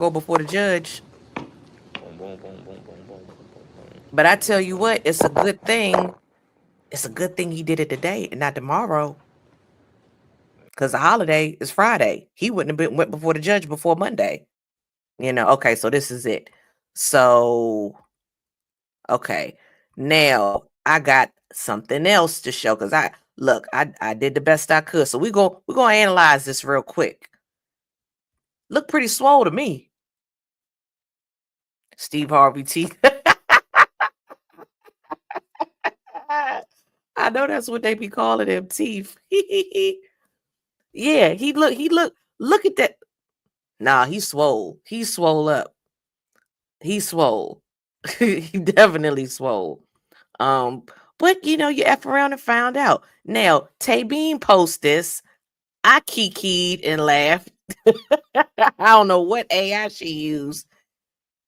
go before the judge. Boom, boom, boom, boom, boom, boom, boom, boom, boom. But I tell you what, it's a good thing. It's a good thing he did it today and not tomorrow. Because the holiday is Friday. He wouldn't have been went before the judge before Monday. Okay, so this is it. So, okay. Now I got something else to show because I did the best I could. So we're gonna analyze this real quick. Look pretty swole to me. Steve Harvey teeth. I know that's what they be calling him, teeth. Yeah, look at that. Nah, he's swole. He's swole up. He's swole. He definitely swole. Um, but you F around and found out. Now, Tay Bean post this. I kikied and laughed. I don't know what AI she used.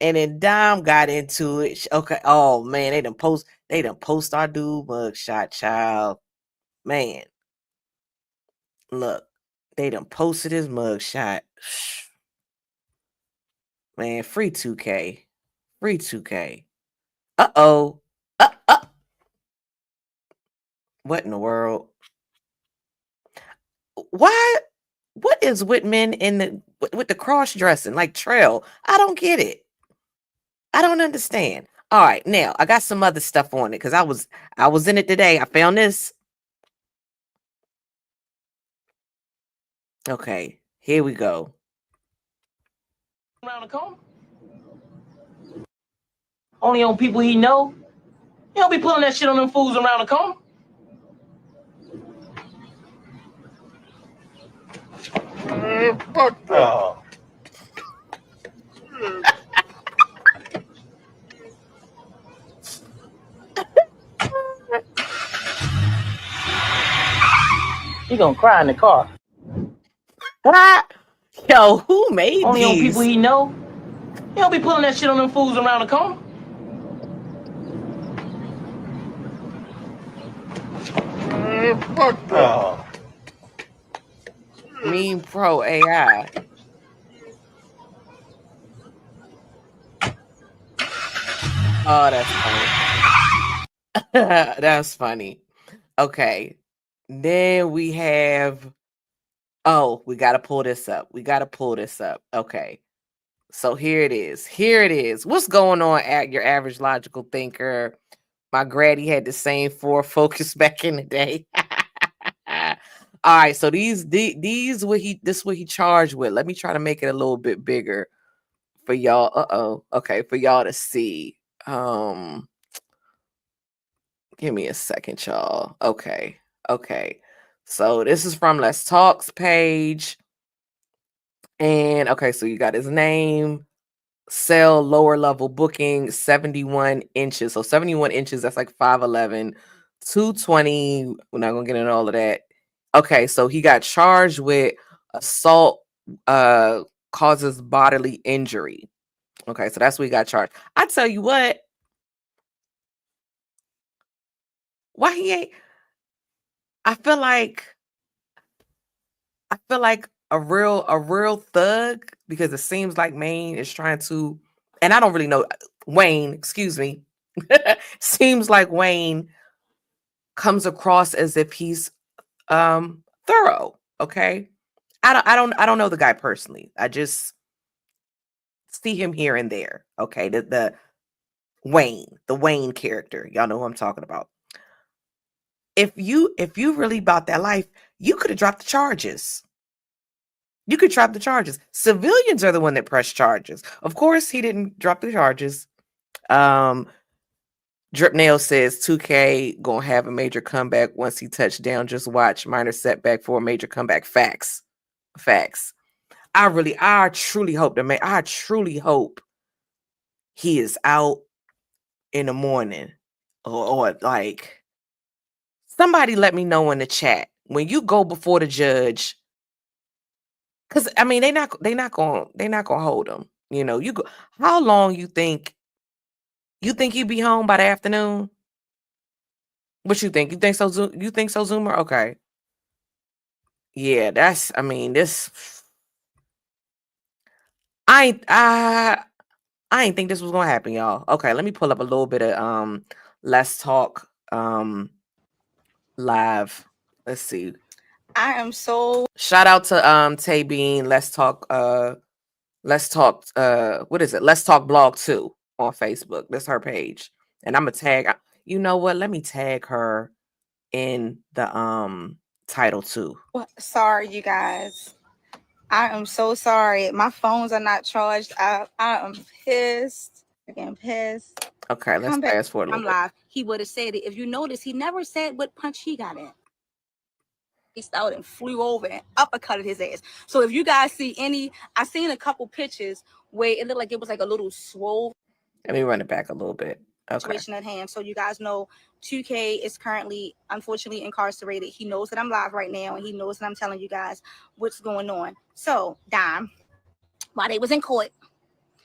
And then Dom got into it. Okay. Oh man, they done post our dude mugshot, child. Man, look, they done posted his mugshot. Man, free 2K. Free 2K. Uh-oh. Uh. What in the world? Why? What is with men with the cross dressing like Trail? I don't get it. I don't understand. All right, now I got some other stuff on it because I was in it today. I found this. Okay, here we go. Around the corner. Only on people he know. He don't be pulling that shit on them fools around the corner. Fuck that. He gonna cry in the car. Yo, who made Only on people these? he know. He don't be pulling that shit on them fools around the corner. Fuck that. Meme Pro AI. Oh, that's funny. That's funny. Okay. Then we have. Oh, we got to pull this up. We got to pull this up. Okay. So here it is. Here it is. What's going on at your average logical thinker? My granny had the same four focus back in the day. All right, so these what he charged with. Let me try to make it a little bit bigger for y'all. Okay, for y'all to see. Give me a second, y'all. Okay. So this is from Let's Talk's page. And okay, so you got his name, sell lower level booking, 71 inches. So 71 inches, that's like 5'11, 220. We're not gonna get into all of that. Okay, so he got charged with assault causes bodily injury. Okay, so that's what he got charged. I tell you what, why he ain't I feel like a real thug, because it seems like Maine is trying to, and I don't really know Wayne, excuse me. Seems like Wayne comes across as if he's thorough, okay? I don't know the guy personally. I just see him here and there, okay? The Wayne character. Y'all know who I'm talking about. If you really about that life, you could have dropped the charges. You could drop the charges. Civilians are the one that press charges. Of course, he didn't drop the charges. Um, Drip Nail says 2K gonna have a major comeback once he touched down. Just watch. Minor setback for a major comeback. Facts. Facts. I truly hope I truly hope he is out in the morning. Or like, somebody let me know in the chat when you go before the judge. Cause I mean they not gonna hold him. You go, how long you think he'd be home by the afternoon? What you think? You think so, Zoomer? Okay. Yeah, this I ain't think this was gonna happen, y'all. Okay, let me pull up a little bit of Let's Talk live. Let's see. I am so Shout out to Tay Bean. Let's talk what is it? Let's Talk Blog 2 on Facebook. That's her page. And I'm gonna tag, you know what? Let me tag her in the title too. sorry, you guys. I am so sorry. My phones are not charged. I am pissed. Again, pissed. Okay, let's fast forward a I'm little bit. live. He would have said it. If you notice, he never said what punch he got in. He out and flew over and uppercutted his ass. So if you guys see any, I seen a couple pictures where it looked like it was like a little swole. Let me run it back a little bit. Okay. Situation at hand. So you guys know 2K is currently unfortunately incarcerated. He knows that I'm live right now, and he knows that I'm telling you guys what's going on. So Dime, while they was in court,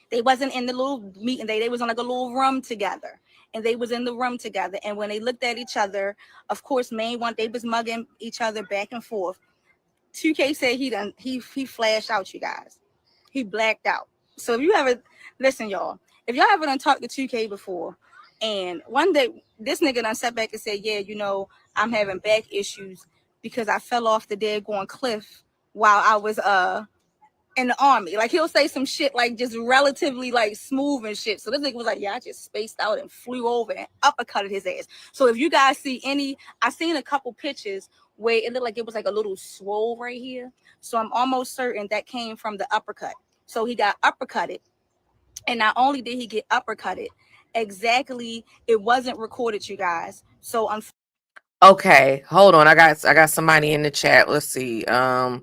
they wasn't in the little meeting. They was on like a little room together. And they was in the room together. And when they looked at each other, of course, they was mugging each other back and forth. 2K said he flashed out, you guys. He blacked out. So if you ever listen, y'all, if y'all ever done talked to 2K before, and one day this nigga done sat back and said, yeah, you know, I'm having back issues because I fell off the daggone cliff while I was in the army. Like he'll say some shit like just relatively like smooth and shit. So this nigga was like, yeah, I just spaced out and flew over and uppercutted his ass. So if you guys see any, I seen a couple pictures where it looked like it was like a little swole right here. So I'm almost certain that came from the uppercut. So he got uppercutted. And not only did he get uppercutted, exactly, it wasn't recorded, you guys. So okay, hold on. I got somebody in the chat. Let's see. Okay.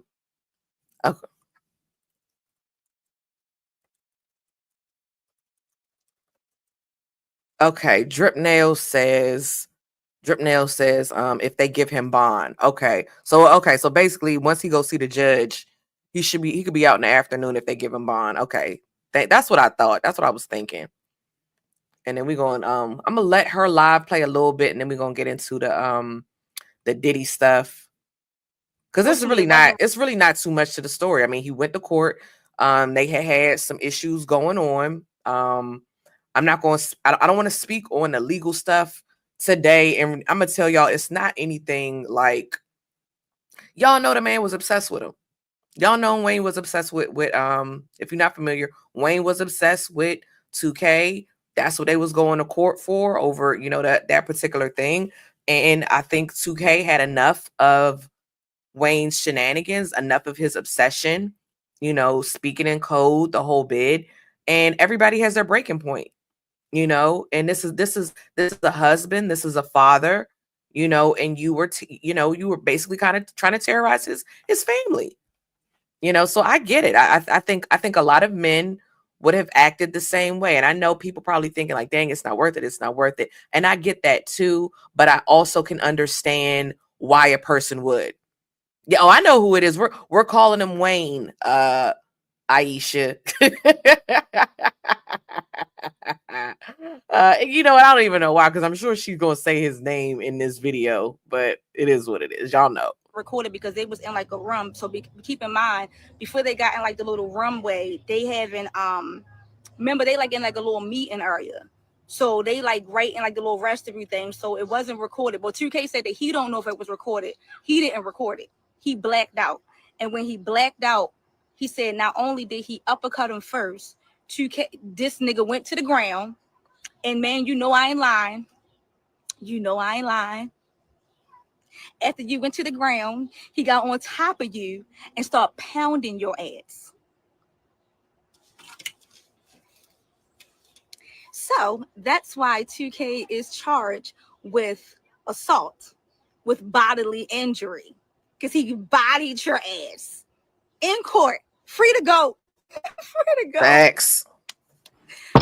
Okay, Drip Nail says if they give him bond. Okay, so basically once he goes see the judge, he could be out in the afternoon if they give him bond. Okay, that's what I thought. That's what I was thinking. And then we're going I'm gonna let her live play a little bit, and then we're gonna get into the Diddy stuff, because it's really not too much to the story. I mean, he went to court. They had some issues going on. I'm not going to, I don't want to speak on the legal stuff today. And I'm going to tell y'all, it's not anything like, y'all know the man was obsessed with him. Y'all know Wayne was obsessed with if you're not familiar, Wayne was obsessed with 2K. That's what they was going to court for, over, you know, that particular thing. And I think 2K had enough of Wayne's shenanigans, enough of his obsession, you know, speaking in code, the whole bit. And everybody has their breaking point. You know, and this is a husband, this is a father, you know, and you were basically kind of trying to terrorize his family, you know. So I get it. I think a lot of men would have acted the same way. And I know people probably thinking like, dang, it's not worth it. And I get that too, but I also can understand why a person would. Yeah, I know who it is. We're calling him Wayne, Aisha. You know what? I don't even know why, because I'm sure she's gonna say his name in this video, but it is what it is. Y'all know. Recorded because they was in like a room. So keep in mind, before they got in like the little runway, they having remember they like in like a little meeting area. So they like right in like the little rest everything. So it wasn't recorded. But 2K said that he don't know if it was recorded. He didn't record it. He blacked out. And when he blacked out, he said not only did he uppercut him first, 2K, this nigga went to the ground. And man, you know I ain't lying. You know I ain't lying. After you went to the ground, he got on top of you and started pounding your ass. So that's why 2K is charged with assault, with bodily injury, because he bodied your ass in court. Free to go. Free to go. Facts.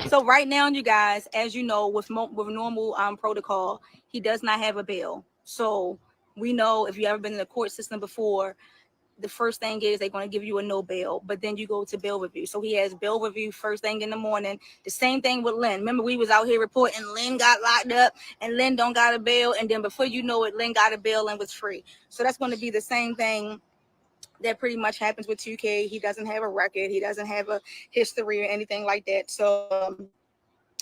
So right now, you guys, as you know, with normal protocol, he does not have a bail. So we know, if you ever been in the court system before, the first thing is they're going to give you a no bail, but then you go to bail review. So he has bail review first thing in the morning. The same thing with Lynn. Remember, we was out here reporting Lynn got locked up and Lynn don't got a bail. And then before you know it, Lynn got a bail and was free. So that's going to be the same thing that pretty much happens with 2K. He doesn't have a record. He doesn't have a history or anything like that. So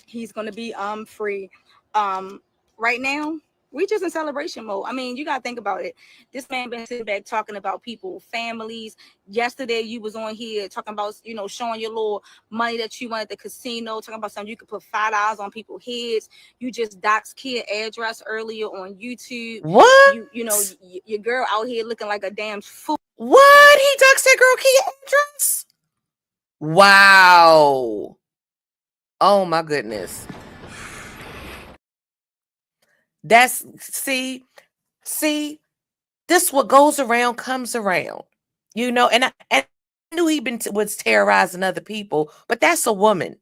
he's going to be free. Right now, we just in celebration mode. I mean, you got to think about it. This man been sitting back talking about people, families. Yesterday, you was on here talking about, you know, showing your little money that you won at the casino, talking about something you could put $5 on people's heads. You just doxed kid address earlier on YouTube. What? You know, your girl out here looking like a damn fool. What? He doxed that girl key address? Wow. Oh my goodness. That's see, this what goes around comes around. You know, and I knew he was terrorizing other people, but that's a woman.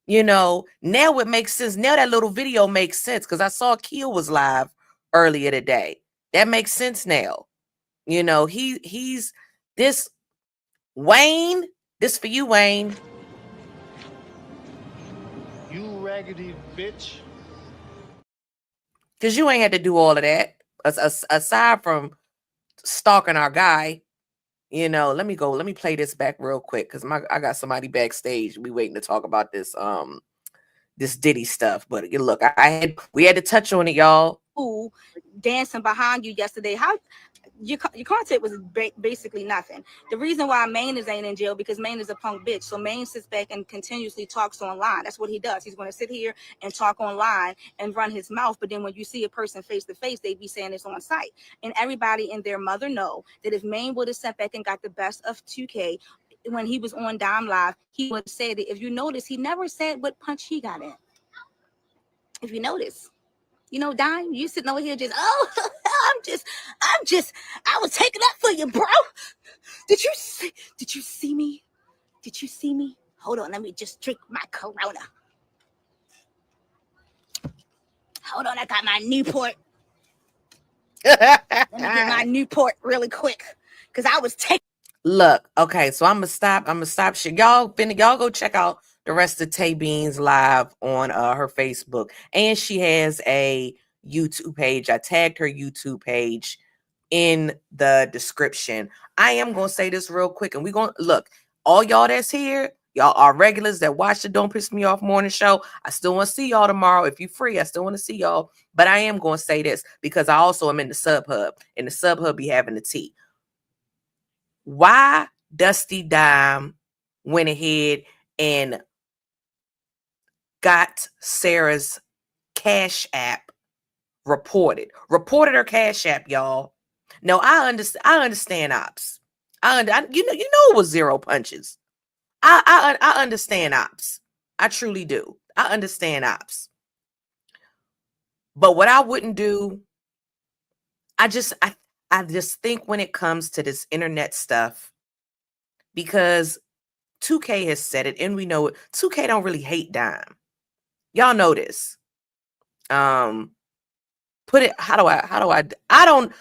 You know, now it makes sense. Now that little video makes sense because I saw Keel was live earlier today. That makes sense now. You know, he's this Wayne. This for you, Wayne. You raggedy bitch. Because you ain't had to do all of that. Aside from stalking our guy, you know, let me play this back real quick because I got somebody backstage. We waiting to talk about this this Diddy stuff. But look, we had to touch on it, y'all. Ooh, dancing behind you yesterday. How your content was basically nothing. The reason why Maine ain't in jail because Maine is a punk bitch. So Maine sits back and continuously talks online. That's what he does. He's going to sit here and talk online and run his mouth. But then when you see a person face to face, they be saying it's on site. And everybody and their mother know that if Maine would have sat back and got the best of 2K when he was on Dime Live, he would have said that. If you notice, he never said what punch he got in. If you notice. You know, Dime, you sitting over here just, oh, I was taking up for you, bro. Did you see me? Did you see me? Hold on, let me just drink my Corona. Hold on, I got my Newport. Let me get my Newport really quick, because I was taking. Look, okay, so I'm gonna stop shit. Y'all go check out the rest of Tay Beans live on her Facebook, and she has a YouTube page. I tagged her YouTube page in the description. I am gonna say this real quick, and we're gonna look, all y'all that's here, y'all are regulars that watch the Don't Piss Me Off morning show. I still want to see y'all tomorrow. If you're free, I still want to see y'all. But I am gonna say this because I also am in the sub hub, and the sub hub be having the tea. Why Dusty Dime went ahead and got Sarah's Cash App reported her Cash App, y'all. No, I understand ops. You know it was zero punches. I understand ops. I truly do. I understand ops. But what I wouldn't do, I just think when it comes to this internet stuff, because 2K has said it and we know it, 2K don't really hate Dime. Y'all know this. Put it, how do I don't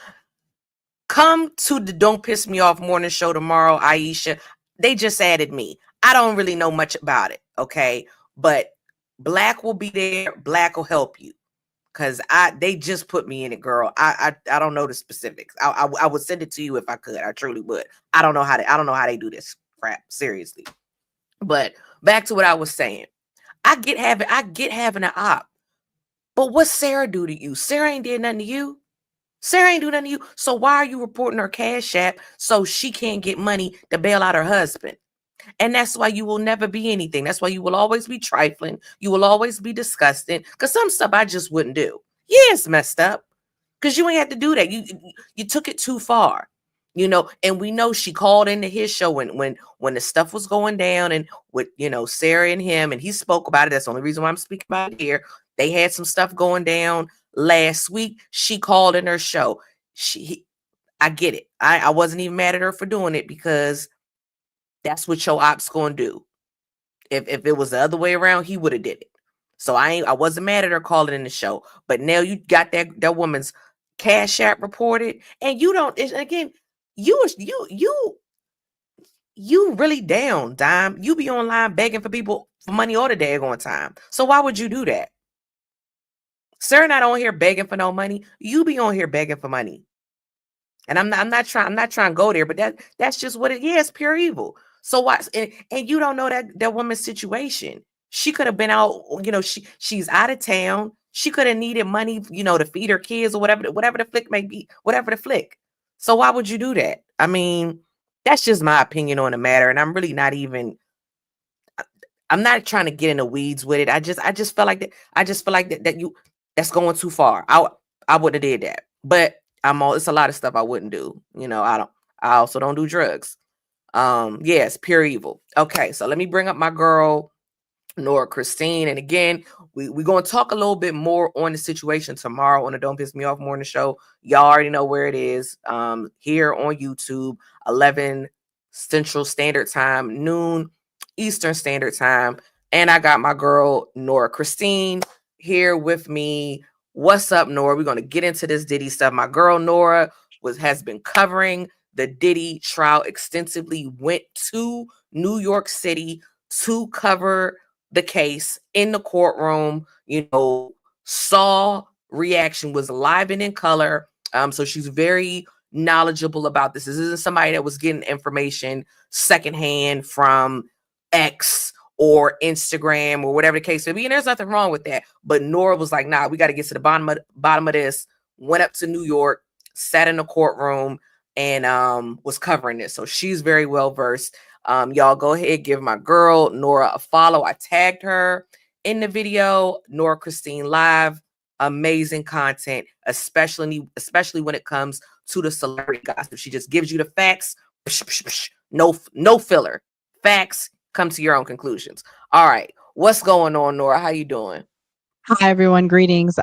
come to the Don't Piss Me Off morning show tomorrow, Aisha. They just added me. I don't really know much about it, okay? But Black will be there. Black will help you. Cause they just put me in it, girl. I don't know the specifics. I would send it to you if I could. I truly would. I don't know how they do this crap, seriously. But back to what I was saying. I get having an op. But what Sarah do to you? Sarah ain't did nothing to you. Sarah ain't do nothing to you. So why are you reporting her Cash App so she can't get money to bail out her husband? And that's why you will never be anything. That's why you will always be trifling. You will always be disgusting. Because some stuff I just wouldn't do. Yeah, it's messed up. Because you ain't have to do that. You took it too far. You know, and we know she called into his show when the stuff was going down and with, you know, Sarah and him, and he spoke about it. That's the only reason why I'm speaking about it here. They had some stuff going down last week. She called in her show. I get it. I wasn't even mad at her for doing it because that's what your op's gonna do. If it was the other way around, he would have did it. So I wasn't mad at her calling in the show. But now you got that woman's Cash App reported, and you don't. Again, you really down, Dime. You be online begging for people for money all the daggone time. So why would you do that? Sarah not on here begging for no money. You be on here begging for money. And I'm not trying to go there, but that's just what it is, pure evil. So why and you don't know that woman's situation. She could have been out, she's out of town. She could have needed money, to feed her kids or whatever the flick may be, whatever the flick. So why would you do that? I mean, that's just my opinion on the matter. And I'm really not even I'm not trying to get in the weeds with it. I just felt like that. I just feel like that's going too far. I would have did that. But it's a lot of stuff I wouldn't do. I also don't do drugs. Yes, pure evil. Okay, so let me bring up my girl Nora Christine. And again, we're going to talk a little bit more on the situation tomorrow on the Don't Piss Me Off Morning Show. Y'all already know where it is. Here on YouTube, 11 Central Standard Time, noon Eastern Standard Time. And I got my girl Nora Christine here with me. What's up, Nora? We're going to get into this Diddy stuff. My girl Nora has been covering the Diddy trial extensively, went to New York City to cover the case in the courtroom, saw reaction, was live and in color. So she's very knowledgeable about this. This isn't somebody that was getting information secondhand from X or Instagram or whatever the case may be. And there's nothing wrong with that. But Nora was like, nah, we got to get to the bottom of this. Went up to New York, sat in the courtroom, and was covering this. So she's very well versed. Y'all go ahead, give my girl Nora a follow. I tagged her in the video, Nora Christine Live. Amazing content, especially when it comes to the celebrity gossip. She just gives you the facts. No filler. Facts. Come to your own conclusions. All right. What's going on, Nora? How you doing? Hi, everyone. Greetings.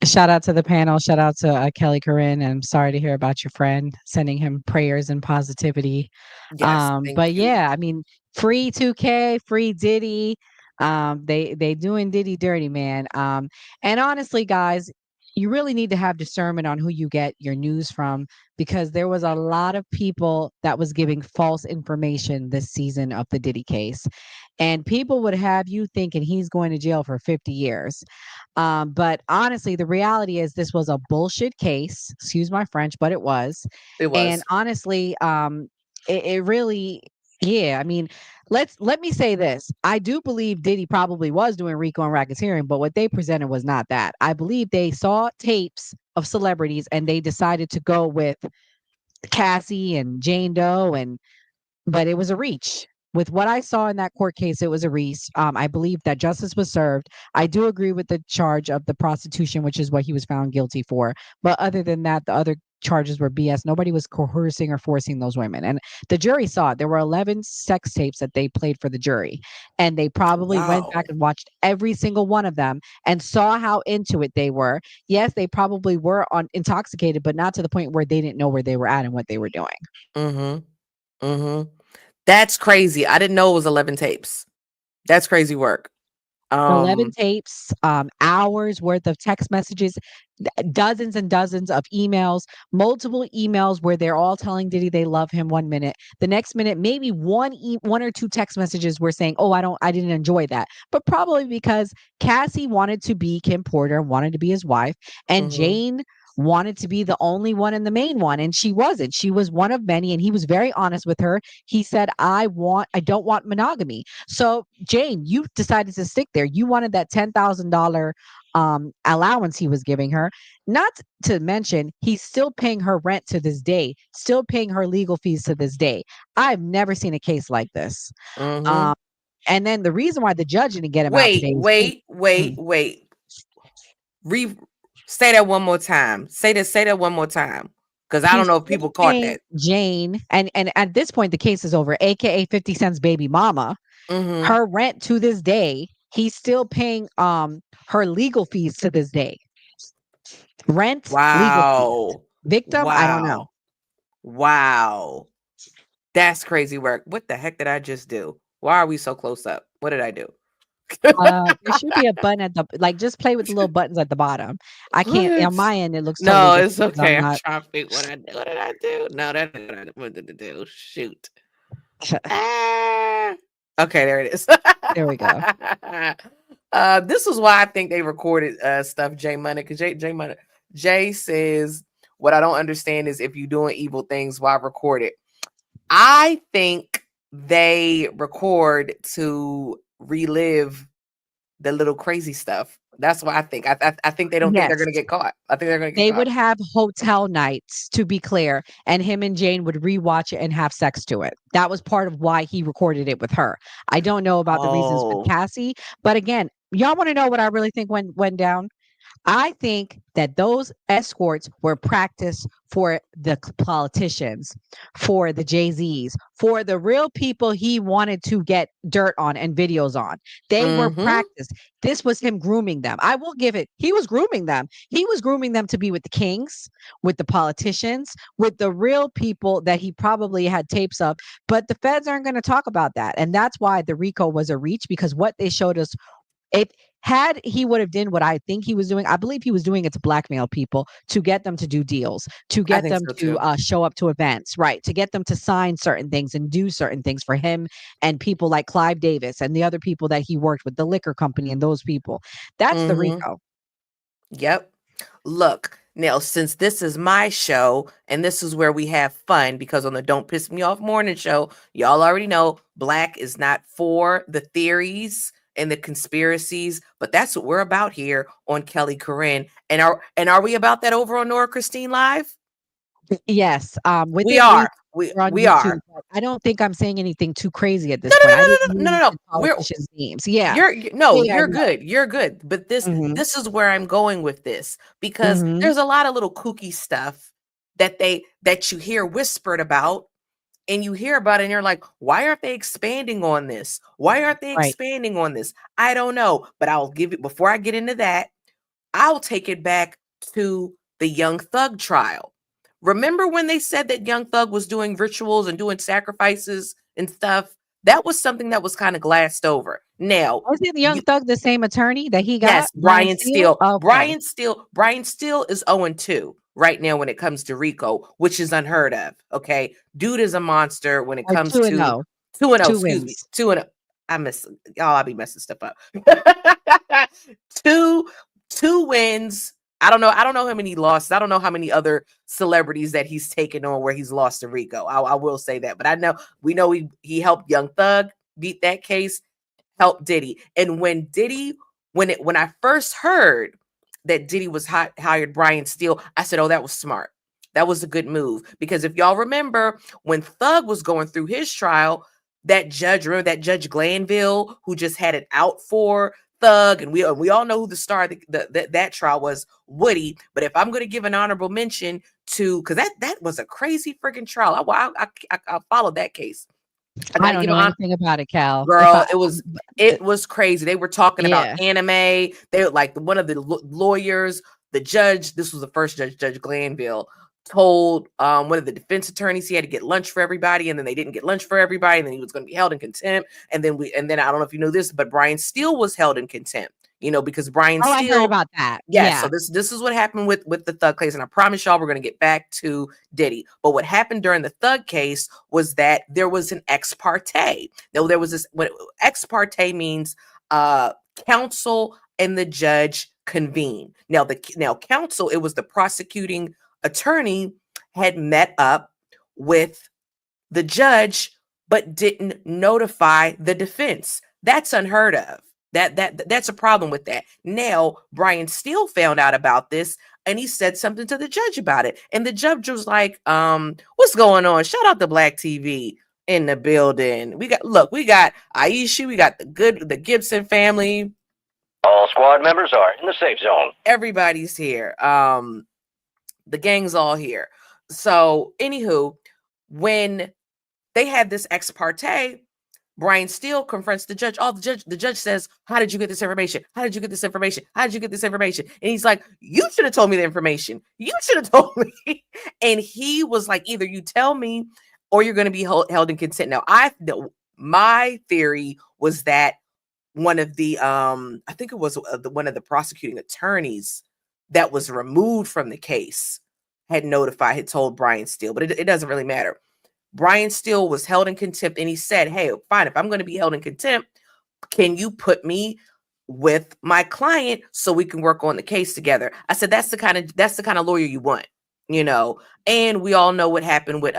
Shout out to the panel. Shout out to Kelly Corinne. I'm sorry to hear about your friend. Sending him prayers and positivity. Yes, But you. yeah, I mean, free 2K, free Diddy. They doing Diddy dirty, man. And honestly, guys, you really need to have discernment on who you get your news from, because there was a lot of people that was giving false information this season of the Diddy case, and people would have you thinking he's going to jail for 50 years. But honestly, the reality is this was a bullshit case. Excuse my French, but it was. It was. And honestly, it really, yeah. I mean, let me say this. I do believe Diddy probably was doing RICO and racketeering, but what they presented was not that. I believe they saw tapes of celebrities and they decided to go with Cassie and Jane Doe, but it was a reach. With what I saw in that court case, it was a reach. I believe that justice was served. I do agree with the charge of the prostitution, which is what he was found guilty for. But other than that, the other charges were BS. Nobody was coercing or forcing those women. And the jury saw it. There were 11 sex tapes that they played for the jury. And they probably went back and watched every single one of them and saw how into it they were. Yes, they probably were intoxicated, but not to the point where they didn't know where they were at and what they were doing. Mm-hmm. Mm-hmm. That's crazy. I didn't know it was 11 tapes. That's crazy work. 11 tapes, hours worth of text messages, dozens and dozens of emails, multiple emails where they're all telling Diddy they love him one minute. The next minute, maybe one or two text messages were saying, "Oh, I didn't enjoy that." But probably because Cassie wanted to be Kim Porter, wanted to be his wife, and Jane wanted to be the only one and the main one, and she wasn't. She was one of many, and he was very honest with her. He said, I don't want monogamy. So Jane, you decided to stick there. You wanted that $10,000 allowance he was giving her. Not to mention, he's still paying her rent to this day, still paying her legal fees to this day. I've never seen a case like this. And then the reason why the judge didn't get him out today. Wait. Say that one more time. Say that one more time. Because I don't know if people caught that. Jane, and at this point, the case is over, aka 50 Cent's baby mama. Her rent to this day, he's still paying her legal fees to this day. Rent, legal fees. Victim, I don't know. Wow. That's crazy work. What the heck did I just do? Why are we so close up? What did I do? There should be a button at the just play with the little buttons at the bottom. I can't on my end. It looks no, totally it's okay. I'm trying to figure what I did. What did I do? No, that's not what did I do. Shoot. Okay, there it is. There we go. This is why I think they recorded stuff. Jay Money, because Jay says, What I don't understand is if you're doing evil things, why record it? I think they record to relive the little crazy stuff. That's what I think. I think they don't think they're Yes. going to get caught. I think they're going to get They caught. would have hotel nights, to be clear, and him and Jane would rewatch it and have sex to it. That was part of why he recorded it with her. I don't know about the reasons with Oh, Cassie, but again, y'all want to know what I really think went down? I think that those escorts were practiced for the politicians, for the Jay-Z's, for the real people he wanted to get dirt on and videos on. They were mm-hmm. practiced. This was him grooming them. I will give it. He was grooming them. He was grooming them to be with the kings, with the politicians, with the real people that he probably had tapes of. But the feds aren't going to talk about that. And that's why the RICO was a reach, because what they showed us, if had he would have done what I think he was doing, I believe he was doing it to blackmail people, to get them to do deals, to I get think them so to too. show up to events, right? To get them to sign certain things and do certain things for him and people like Clive Davis and the other people that he worked with, the liquor company and those people. That's the Mm-hmm. RICO. Yep. Look, now, since this is my show and this is where we have fun, because on the Don't Piss Me Off morning show, y'all already know Black is not for the theories and the conspiracies, but that's what we're about here on Kelly Corinne. And are we about that over on Nora Christine Live? Yes, We within reason are. We on we YouTube, are. but I don't think I'm saying anything too crazy at No, this no, point. no, I no, didn't no, no, no, use no. the We're politicians' names. Yeah. no, Yeah, you're no. good. You're good. But this Mhm. this is where I'm going with this, because Mhm. there's a lot of little kooky stuff that you hear whispered about, and you hear about it and you're like, why aren't they expanding on this? Why aren't they Right. expanding on this? I don't know, but I'll give it, before I get into that, I'll take it back to the Young Thug trial. Remember when they said that Young Thug was doing rituals and doing sacrifices and stuff? That was something that was kind of glassed over. Now, Wasn't you, Young Thug the same attorney that he got, yes, Brian Brian Steele? Steele. Okay. Brian Steele is 0-2 right now when it comes to Rico, which is unheard of. Okay. Dude is a monster when it Or comes 2 and to 0, 2-0, 2 excuse me. wins. 2-0. I miss y'all, I'll be messing stuff up. two two wins. I don't know how many losses. I don't know how many other celebrities that he's taken on where he's lost to Rico. I will say that. But we know he helped Young Thug beat that case, help Diddy. And when I first heard that Diddy was hired Brian Steele, I said, "Oh, that was smart. That was a good move." Because if y'all remember when Thug was going through his trial, remember that Judge Glanville who just had it out for Thug, and we all know who the star of that trial was, Woody. But if I'm going to give an honorable mention to, because that was a crazy freaking trial. I followed that case. I got I to don't give know an anything about it, Cal. If Girl, I uh, it was crazy. They were talking about yeah. anime. They were like one of the lawyers, the judge. This was the first judge, Judge Glanville, told one of the defense attorneys he had to get lunch for everybody, and then they didn't get lunch for everybody, and then he was going to be held in contempt. And then I don't know if you know this, but Brian Steele was held in contempt. Because Brian Oh, I heard Steele. about that. Yes, so Yeah. this is what happened with the Thug case, and I promise y'all we're gonna get back to Diddy. But what happened during the Thug case was that there was an ex parte. Now there was this. What ex parte means? Counsel and the judge convene. Now counsel, it was the prosecuting attorney had met up with the judge but didn't notify the defense. That's unheard of. That's a problem with that. Now, Brian Steele found out about this and he said something to the judge about it. And the judge was like, what's going on? Shout out to Black TV in the building. We got Aisha, we got the Gibson family. All squad members are in the safe zone. Everybody's here. The gang's all here. So, anywho, when they had this ex parte, Brian Steele confronts the judge. The judge says, "How did you get this information? How did you get this information? How did you get this information?" And he's like, "You should have told me the information. You should have told me." And he was like, "Either you tell me, or you're going to be held in contempt." Now, my theory was that one of the I think it was one of the prosecuting attorneys that was removed from the case had told Brian Steele, but it doesn't really matter. Brian Steele was held in contempt, and he said, "Hey, fine, if I'm going to be held in contempt, can you put me with my client so we can work on the case together?" I said, that's the kind of lawyer you want. you know, and we all know what happened with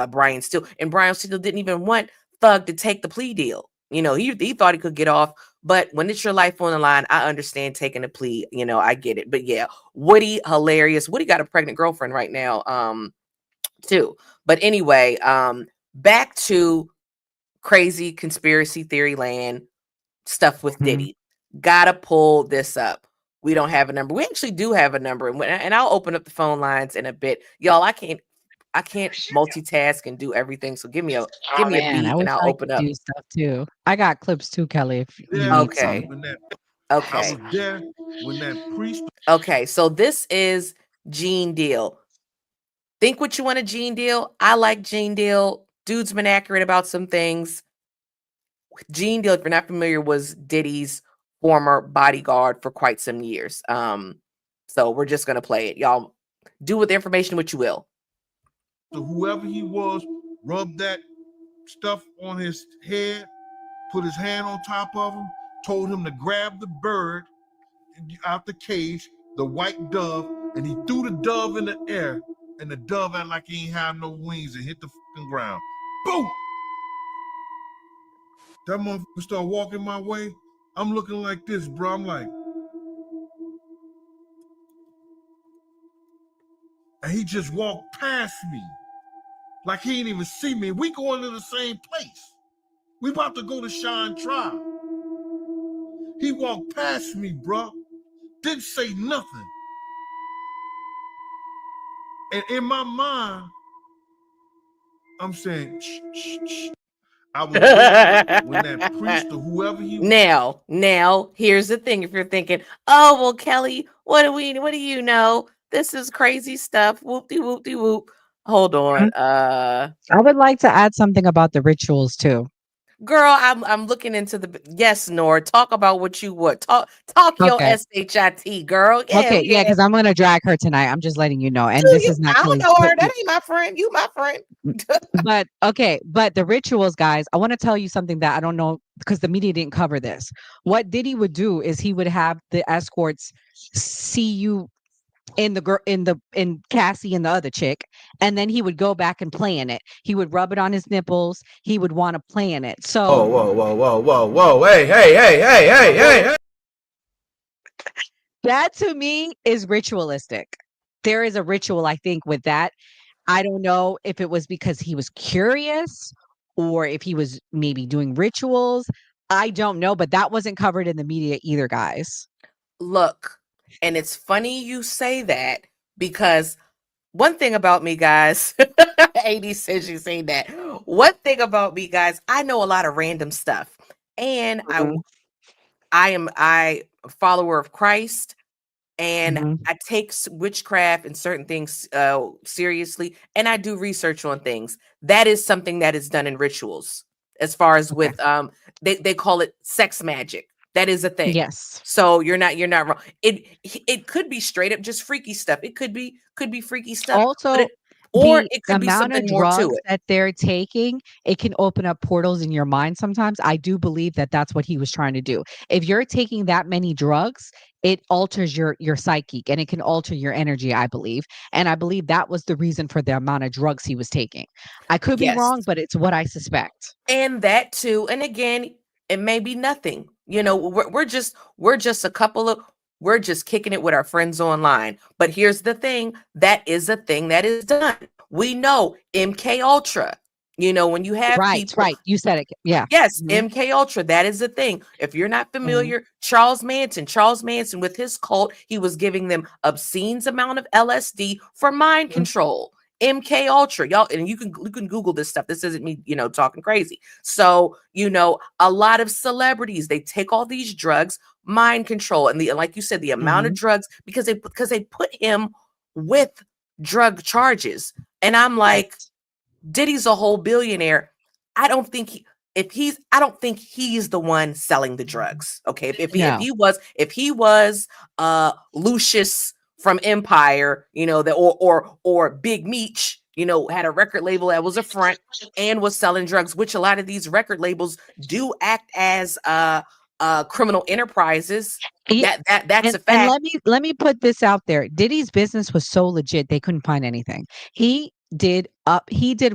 Brian Steele, and Brian Steele didn't even want Thug to take the plea deal. You know, he thought he could get off, but when it's your life on the line, I understand taking a plea. You know, I get it. But yeah, Woody, hilarious. Woody got a pregnant girlfriend right now, too. But anyway, back to crazy conspiracy theory land stuff with Diddy. Gotta pull this up. We don't have a number. We actually do have a number, and I'll open up the phone lines in a bit, y'all. I can't multitask and do everything. So give me a Man, I beat, and wish I'll I open could up. do stuff too. I got clips too, Kelly, if you There need some. Okay. when that Okay. I was there when that priest. Okay. So this is Gene Deal. Think what you want of Gene Deal. I like Gene Deal. Dude's been accurate about some things. Gene Deal, if you're not familiar, was Diddy's former bodyguard for quite some years. So we're just gonna play it. Y'all do with the information what you will. So whoever he was, rubbed that stuff on his head, put his hand on top of him, told him to grab the bird out the cage, the white dove, and he threw the dove in the air, and the dove acted like he ain't have no wings and hit the fucking ground. Boom! That motherfucker started walking my way. I'm looking like this, bro. I'm like, and he just walked past me. Like he didn't even see me. We going to the same place. We about to go to Shine Trial. He walked past me, bro. Didn't say nothing. And in my mind, I'm saying, shh, shh, shh. I was there when that priest or whoever he was. Now, here's the thing. If you're thinking, oh well, Kelly, what do you know? This is crazy stuff. Whoop-de whoop-de whoop. Hold on. I would like to add something about the rituals too. Girl, I'm looking into the yes, Nora. Talk about what you would. Talk your Okay. SHIT, girl. Yeah, Okay, yeah, because I'm gonna drag her tonight. I'm just letting you know. And Do this you? is not I don't Kelly's know her. but That ain't my friend. You my friend. but okay, but the rituals, guys, I want to tell you something that I don't know because the media didn't cover this. What Diddy would do is he would have the escorts see you in the girl in Cassie and the other chick, and then he would go back and play in it. He would rub it on his nipples. He would want to play in it. So Whoa. Hey. that to me is ritualistic. There is a ritual, I think, with that. I don't know if it was because he was curious or if he was maybe doing rituals. I don't know, but that wasn't covered in the media either, guys. Look, and it's funny you say that because one thing about me, guys, AD says you say that. One thing about me, guys, I know a lot of random stuff, and I am a follower of Christ, and I take witchcraft and certain things seriously, and I do research on things. That is something that is done in rituals. As far as with they call it sex magic. That is a thing. Yes. So you're not wrong. It could be straight up just freaky stuff. It could be freaky stuff. Also, Or the it could be amount of something more to drugs it. that they're taking, it can open up portals in your mind sometimes. I do believe that that's what he was trying to do. If you're taking that many drugs, it alters your psychic and it can alter your energy, I believe. And I believe that was the reason for the amount of drugs he was taking. I could be wrong, but it's what I suspect. And that too. And again, it may be nothing. You know, we're just a couple of we're just kicking it with our friends online. But here's the thing, that is a thing that is done. We know MK Ultra. You know, when you have people, right. You said it. Yeah. yes, MK Ultra, that is the thing. If you're not familiar, Charles Manson with his cult, he was giving them obscene amount of LSD for mind control. MK Ultra, y'all, and you can Google this stuff. This isn't me, talking crazy. So, a lot of celebrities, they take all these drugs, mind control, and like you said, the amount of drugs because they put him with drug charges. And I'm like, Diddy's a whole billionaire. I don't think he's the one selling the drugs. Okay. If he was Lucius from Empire, or Big Meech, had a record label that was a front and was selling drugs, which a lot of these record labels do act as criminal enterprises. Yeah, That's a and fact. let me put this out there. Diddy's business was so legit they couldn't find anything. He did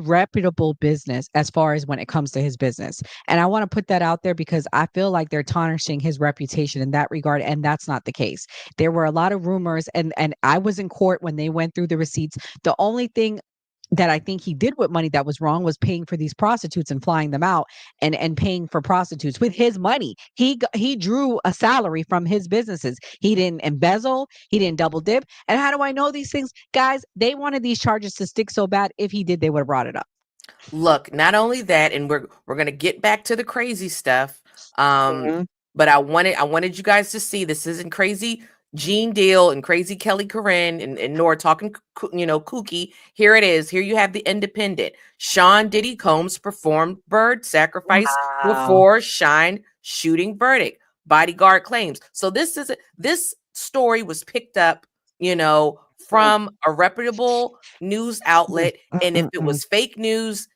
reputable business as far as when it comes to his business. And I want to put that out there because I feel like they're tarnishing his reputation in that regard, and that's not the case. There were a lot of rumors, and I was in court when they went through the receipts. The only thing that I think he did with money that was wrong was paying for these prostitutes and flying them out and paying for prostitutes with his money. He drew a salary from his businesses. He didn't embezzle, he didn't double dip. And how do I know these things? Guys, they wanted these charges to stick so bad. If he did, they would have brought it up. Look, not only that, and we're gonna get back to the crazy stuff. Mhm. But I wanted you guys to see this isn't crazy Gene Deal and crazy Kelly Corinne and Nora talking kooky. Here it is. Here you have the Independent. Sean Diddy Combs performed bird sacrifice Wow. before Shine shooting verdict. Bodyguard claims. So this story was picked up, from a reputable news outlet. And if it was fake news,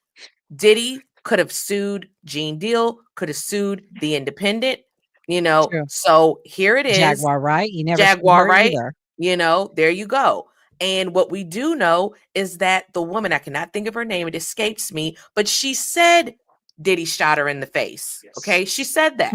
Diddy could have sued Gene Deal, could have sued the Independent, True. So here it is. Jaguar, right? You never sued Jaguar, her right? either. There you go. And what we do know is that the woman, I cannot think of her name, it escapes me, but she said Diddy shot her in the face. Okay. She said that.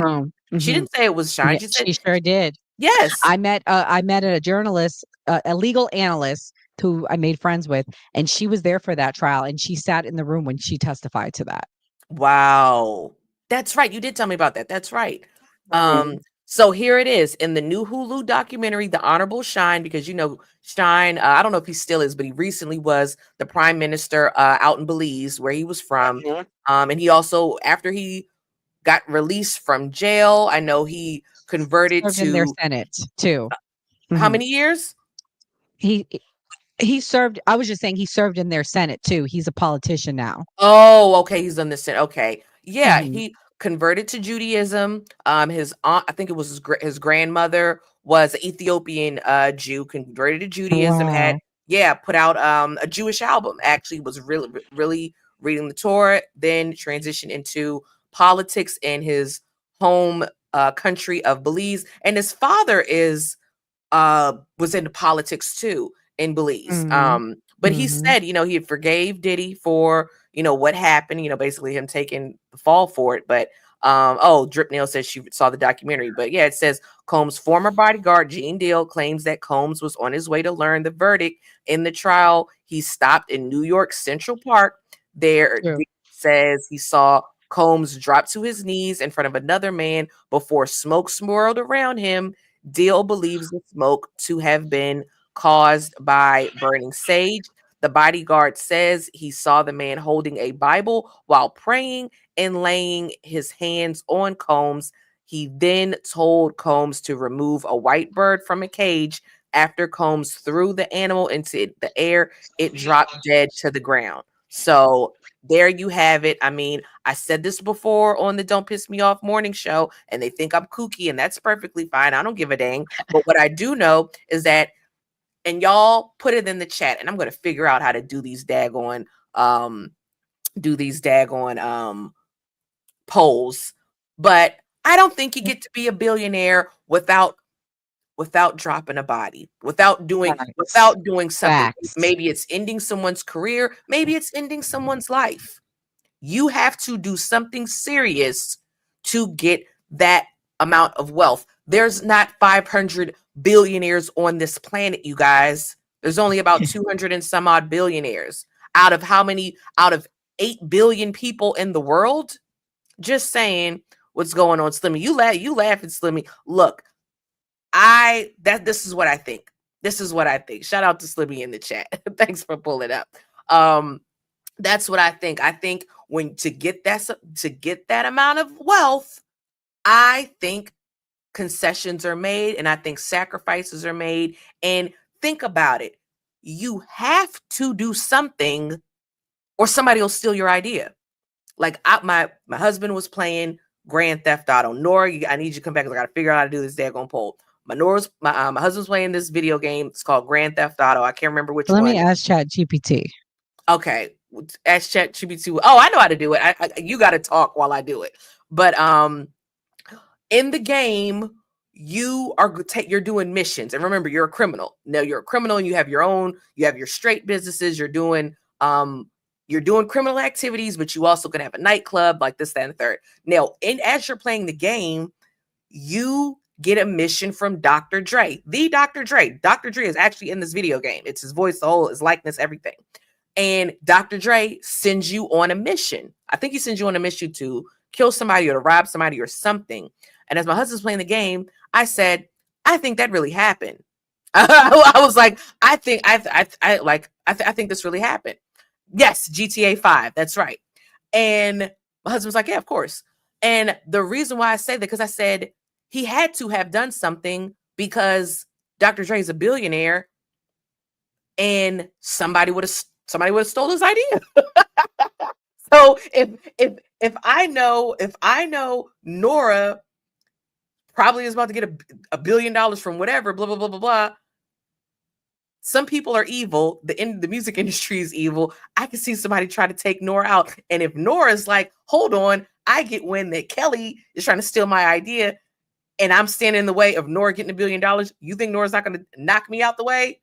She didn't say it was Shine. Yeah, She said, she sure did. yes. I met a journalist, a legal analyst who I made friends with, and she was there for that trial, and she sat in the room when she testified to that. Wow. That's right. You did tell me about that. That's right. So here it is in the new Hulu documentary, The Honorable Shine, because Shine, I don't know if he still is, but he recently was the prime minister out in Belize, where he was from. And he also, after he got released from jail, I know he converted Served in their to Senate too. how Mhm. many years? He served. I was just saying he served in their Senate too. He's a politician now. Oh, okay. He's on the Senate. Okay. Yeah, Mhm. he converted to Judaism. His aunt, I think it was his grandmother was an Ethiopian Jew, converted to Judaism, Wow. put out a Jewish album. Actually was really reading the Torah, then transitioned into politics in his home country of Belize. And his father was into politics too in Belize. Mhm. But he Mhm. said, he forgave Diddy for, what happened, basically him taking the fall for it. But Drip Nail says she saw the documentary. But yeah, it says Combs' former bodyguard, Gene Deal, claims that Combs was on his way to learn the verdict in the trial. He stopped in New York Central Park. There, True. Diddy says he saw Combs drop to his knees in front of another man before smoke swirled around him. Deal believes the smoke to have been caused by burning sage. The bodyguard says he saw the man holding a Bible while praying and laying his hands on Combs. He then told Combs to remove a white bird from a cage. After Combs threw the animal into the air, it dropped dead to the ground. So there you have it. I mean, I said this before on the Don't Piss Me Off morning show, and they think I'm kooky, and that's perfectly fine. I don't give a dang. But what I do know is that, and y'all put it in the chat, and I'm going to figure out how to do these daggone polls. But I don't think you get to be a billionaire without dropping a body, without doing something. Facts. Maybe it's ending someone's career, maybe it's ending someone's life. You have to do something serious to get that amount of wealth. There's not 500 billionaires on this planet, you guys. There's only about 200 and some odd billionaires out of how many? Out of 8 billion people in the world? Just saying what's going on, Slimmy. You laugh at Slimmy. Look, this is what I think. This is what I think. Shout out to Slimmy in the chat. Thanks for pulling up. That's what I think. I think to get that amount of wealth, I think concessions are made, and I think sacrifices are made. And think about it. You have to do something or somebody will steal your idea. Like my husband was playing Grand Theft Auto. Nora, I need you to come back. I got to figure out how to do this daggone poll. My husband's playing this video game. It's called Grand Theft Auto. I can't remember which Let one. me ask ChatGPT. Okay, ask ChatGPT. Oh, I know how to do it. You got to talk while I do it. But in the game, you're doing missions. And remember, you're a criminal. Now you're a criminal and you have your straight businesses. You're doing criminal activities, but you also can have a nightclub, like this, that, and the third. Now, as you're playing the game, you get a mission from Dr. Dre. The Dr. Dre. Dr. Dre is actually in this video game. It's his voice, the whole, his likeness, everything. And Dr. Dre sends you on a mission. I think he sends you on a mission to kill somebody or to rob somebody or something. And as my husband's playing the game, I said, I think that really happened. I was like, I think this really happened. Yes, GTA 5. That's right. And my husband's like, yeah, of course. And the reason why I say that, because I said he had to have done something because Dr. Dre is a billionaire, and somebody would have stole his idea. So if I know Nora probably is about to get $1 billion from whatever, blah blah blah blah blah. Some people are evil. The music industry is evil. I can see somebody try to take Nora out. And if Nora's like, hold on, I get wind that Kelly is trying to steal my idea and I'm standing in the way of Nora getting $1 billion, you think Nora's not going to knock me out the way?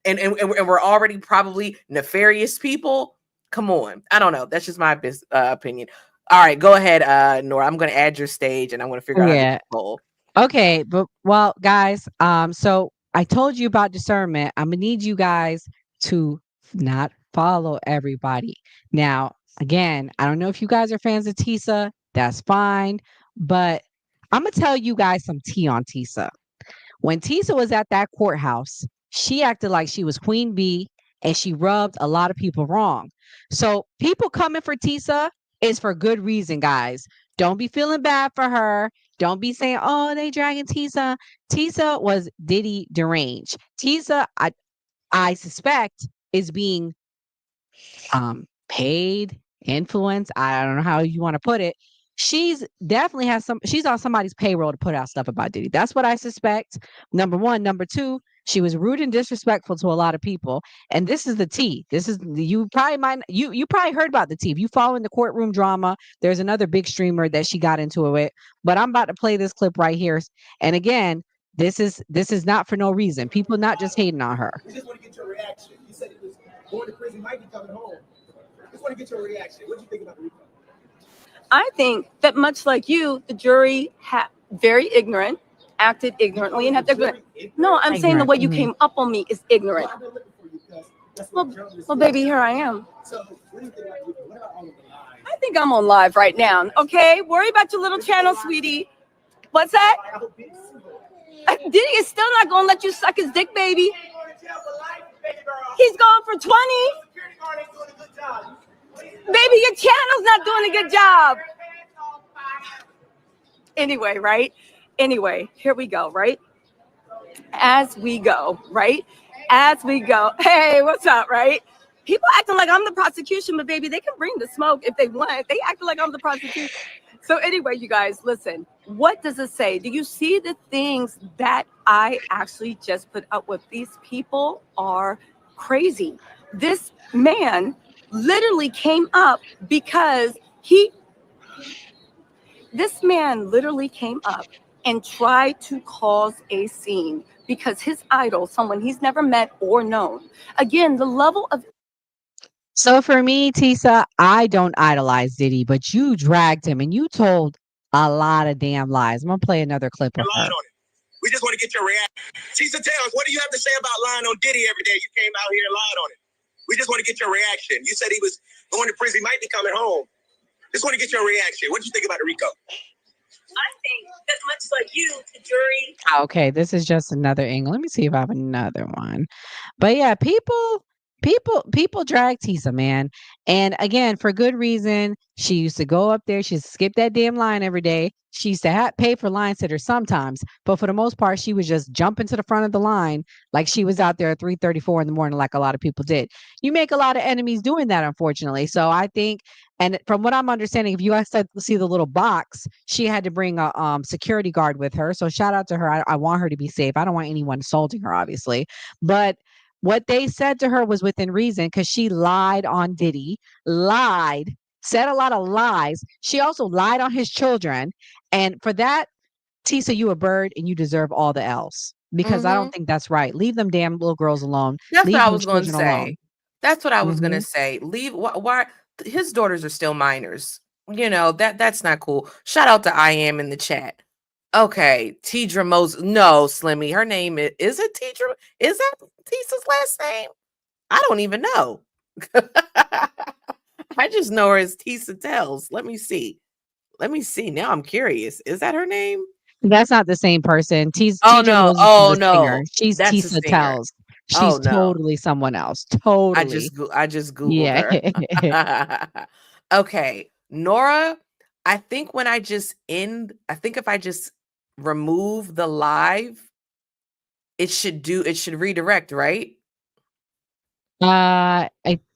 And we're already probably nefarious people? Come on. I don't know. That's just my opinion. All right, go ahead, Nora. I'm going to add your stage and I'm going to figure out how to get the poll. Okay, but well, guys, so I told you about discernment. I'm gonna need you guys to not follow everybody. Now, again, I don't know if you guys are fans of Tisa. That's fine, but I'm gonna tell you guys some tea on Tisa. When Tisa was at that courthouse, she acted like she was Queen Bee and she rubbed a lot of people wrong. So people coming for Tisa is for good reason, guys. Don't be feeling bad for her. Don't be saying, oh, they dragging Tisa. Tisa was Diddy deranged. Tisa, I suspect, is being paid, influence. I don't know how you want to put it. She's definitely she's on somebody's payroll to put out stuff about Diddy. That's what I suspect. Number one. Number two, she was rude and disrespectful to a lot of people. And this is the tea. You probably heard about the tea. If you follow in the courtroom drama, there's another big streamer that she got into it with. But I'm about to play this clip right here. And again, this is not for no reason. People not just hating on her. We just want to get your reaction. You said it was going to prison, might be coming home. Just want to get your reaction. What do you think about the RICO? I think that much like you, the jury very ignorant, acted ignorantly, and have to. No, I'm saying the way you came up on me is ignorant. Well, baby, here I am. I think I'm on live right now. Okay, worry about your little channel, sweetie. What's that? Diddy is still not gonna let you suck his dick, baby. He's going for 20. Baby, your channel's not doing a good job. Anyway, right? Anyway, here we go, right? As we go, right? As we go. Hey, what's up, right? People acting like I'm the prosecution, but baby, they can bring the smoke if they want. They acting like I'm the prosecution. So anyway, you guys, listen. What does it say? Do you see the things that I actually just put up with? These people are crazy. This man literally came up because this man literally came up and tried to cause a scene because his idol, someone he's never met or known. Again, the level of. So for me, Tisa, I don't idolize Diddy, but you dragged him and you told a lot of damn lies. I'm going to play another clip of her. We just want to get your reaction. Tisa, tell us, what do you have to say about lying on Diddy every day? You came out here and lied on it. We just want to get your reaction. You said he was going to prison. He might be coming home. Just want to get your reaction. What do you think about the RICO? I think that much like you, the jury. Okay, this is just another angle. Let me see if I have another one. But yeah, people drag Tisa, man. And again, for good reason. She used to go up there. She used to skip that damn line every day. She used to pay for line sitters sometimes. But for the most part, she was just jumping to the front of the line like she was out there at 3:34 in the morning like a lot of people did. You make a lot of enemies doing that, unfortunately. So I think, and from what I'm understanding, if you guys see the little box, she had to bring a security guard with her. So shout out to her. I want her to be safe. I don't want anyone assaulting her, obviously. But what they said to her was within reason because she lied on Diddy, said a lot of lies. She also lied on his children. And for that, Tisa, you a bird and you deserve all the else. Because I don't think that's right. Leave them damn little girls alone. That's what Leave I them was going to children alone. say. That's what I was going to Mhm. say. Leave why his daughters are still minors. You know, that's not cool. Shout out to I am in the chat. Okay, Tidra Moses. No, Slimmy. Her name is it Tidra? Is that Tisa's last name? I don't even know. I just know her as Tisa Tells. Let me see. Now I'm curious. Is that her name? That's not the same person. Oh Tidra no. Moses is Oh a singer. no. She's That's a Tisa singer. Tells. Oh She's no. totally someone else. Totally. I just Googled Yeah. her. Okay. Nora, I think if I just remove the live, it should redirect, right? I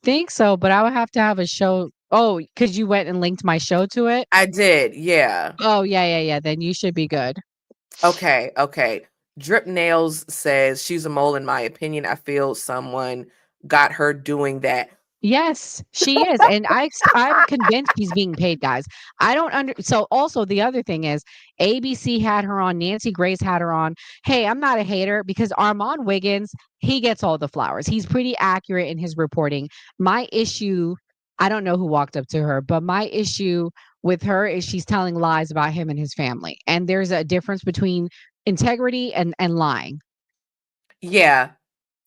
think so, but I would have to have a show. Oh, because you went and linked my show to it? I did, yeah. Oh, yeah. Then you should be good. Okay. Drip Nails says she's a mole in my opinion. I feel someone got her doing that. Yes, she is, and I'm convinced she's being paid, guys. I don't so also the other thing is ABC had her on, Nancy Grace had her on. Hey, I'm not a hater because Armand Wiggins, he gets all the flowers. He's pretty accurate in his reporting. My issue, I don't know who walked up to her, but my issue with her is she's telling lies about him and his family. And there's a difference between integrity and lying. Yeah,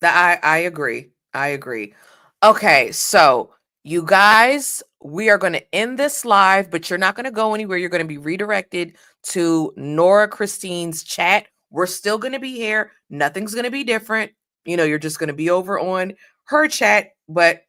I agree. I agree. Okay, so you guys, we are going to end this live, but you're not going to go anywhere. You're going to be redirected to Nora Christine's chat. We're still going to be here. Nothing's going to be different. You know, you're just going to be over on her chat, but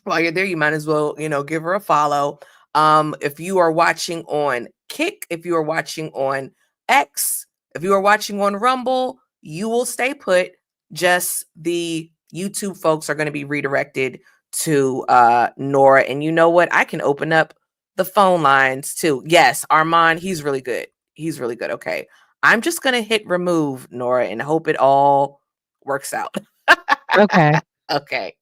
while you're there, you might as well, give her a follow. If you are watching on Kick, if you are watching on X, if you are watching on Rumble, you will stay put. Just the YouTube folks are going to be redirected to Nora. And you know what? I can open up the phone lines too. Yes, Armand, he's really good. He's really good. Okay. I'm just going to hit remove, Nora, and hope it all works out. Okay. Okay.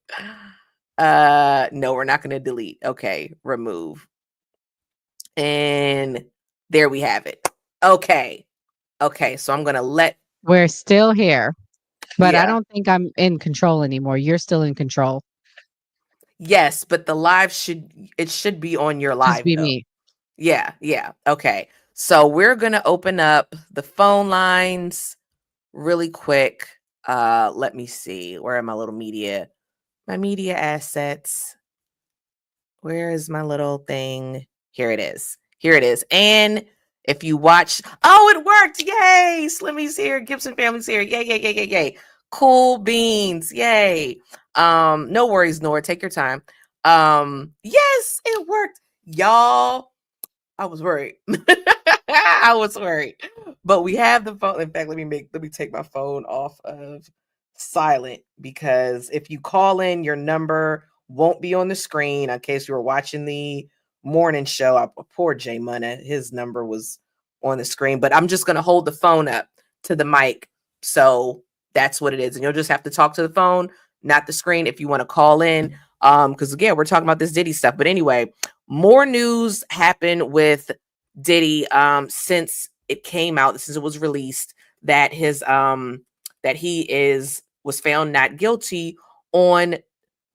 No, we're not going to delete. Okay, remove. And there we have it. Okay, so I'm going to let. We're still here, but I Yeah. don't think I'm in control anymore. You're still in control. Yes, but the live should be on your live Just be though. me. Yeah. Okay. So we're going to open up the phone lines really quick. Let me see. Where are my little media assets? Where is my little thing? Here it is. And if you watch, it worked. Yay. Slimmy's here. Gibson family's here. Yay. Cool beans. Yay. No worries, Nora. Take your time. Yes, it worked. Y'all, I was worried. I was worried. But we have the phone. In fact, let me take my phone off of silent, because if you call in, your number won't be on the screen. In case you were watching the morning show, poor Jay Munna, his number was on the screen, but I'm just going to hold the phone up to the mic. So that's what it is. And you'll just have to talk to the phone, not the screen, if you want to call in. Because again, we're talking about this Diddy stuff. But anyway, more news happened with Diddy since it came out, since it was released, that his that he was found not guilty on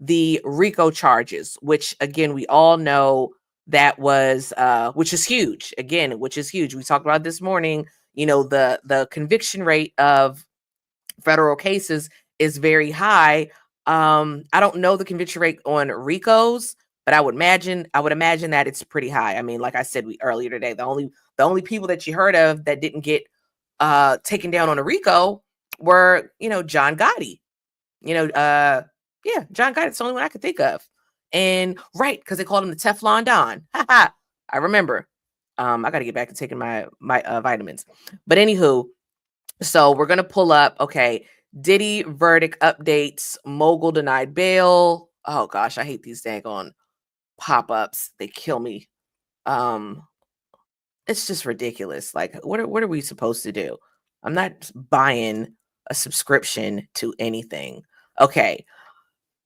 the RICO charges, which again we all know that was which is huge. We talked about this morning. The conviction rate of federal cases is very high. I don't know the conviction rate on RICOs, but I would imagine that it's pretty high. I mean, like I said earlier today, the only people that you heard of that didn't get taken down on a RICO were, John Gotti. John Gotti. It's the only one I could think of. And right, because they called him the Teflon Don. I remember. I got to get back to taking my vitamins. But anywho, so we're gonna pull up. Okay, Diddy verdict updates. Mogul denied bail. Oh gosh, I hate these daggone pop-ups. They kill me. It's just ridiculous. Like, what are we supposed to do? I'm not buying a subscription to anything. Okay.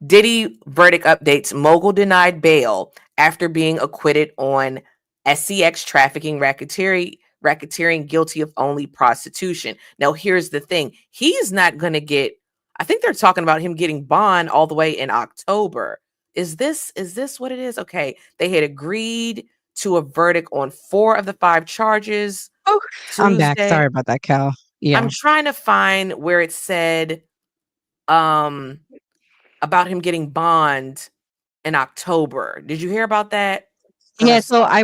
Diddy verdict updates. Mogul denied bail after being acquitted on SCX trafficking racketeering, guilty of only prostitution. Now, here's the thing. He is not going to get, I think they're talking about him getting bond all the way in October. Is this what it is? Okay. They had agreed to a verdict on 4 of the 5 charges. Oh, I'm back. Tuesday. Sorry about that, Cal. Yeah. I'm trying to find where it said about him getting bond in October. Did you hear about that? Yeah, so I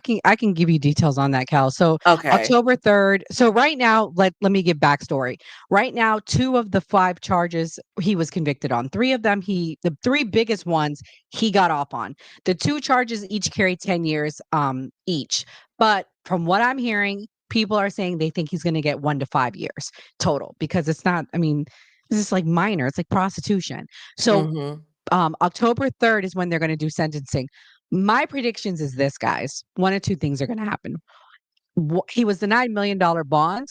can give you details on that, Cal. So Okay. October 3rd. So right now, let me give backstory. Right now, 2 of the 5 charges he was convicted on. 3 of them, the 3 biggest ones he got off on. The 2 charges each carry 10 years each. But from what I'm hearing, people are saying they think he's going to get 1 to 5 years total, because it's not, I mean, this is like minor. It's like prostitution. So October 3rd is when they're going to do sentencing. My predictions is this, guys. 1 or 2 things are going to happen. He was denied $1 million bond.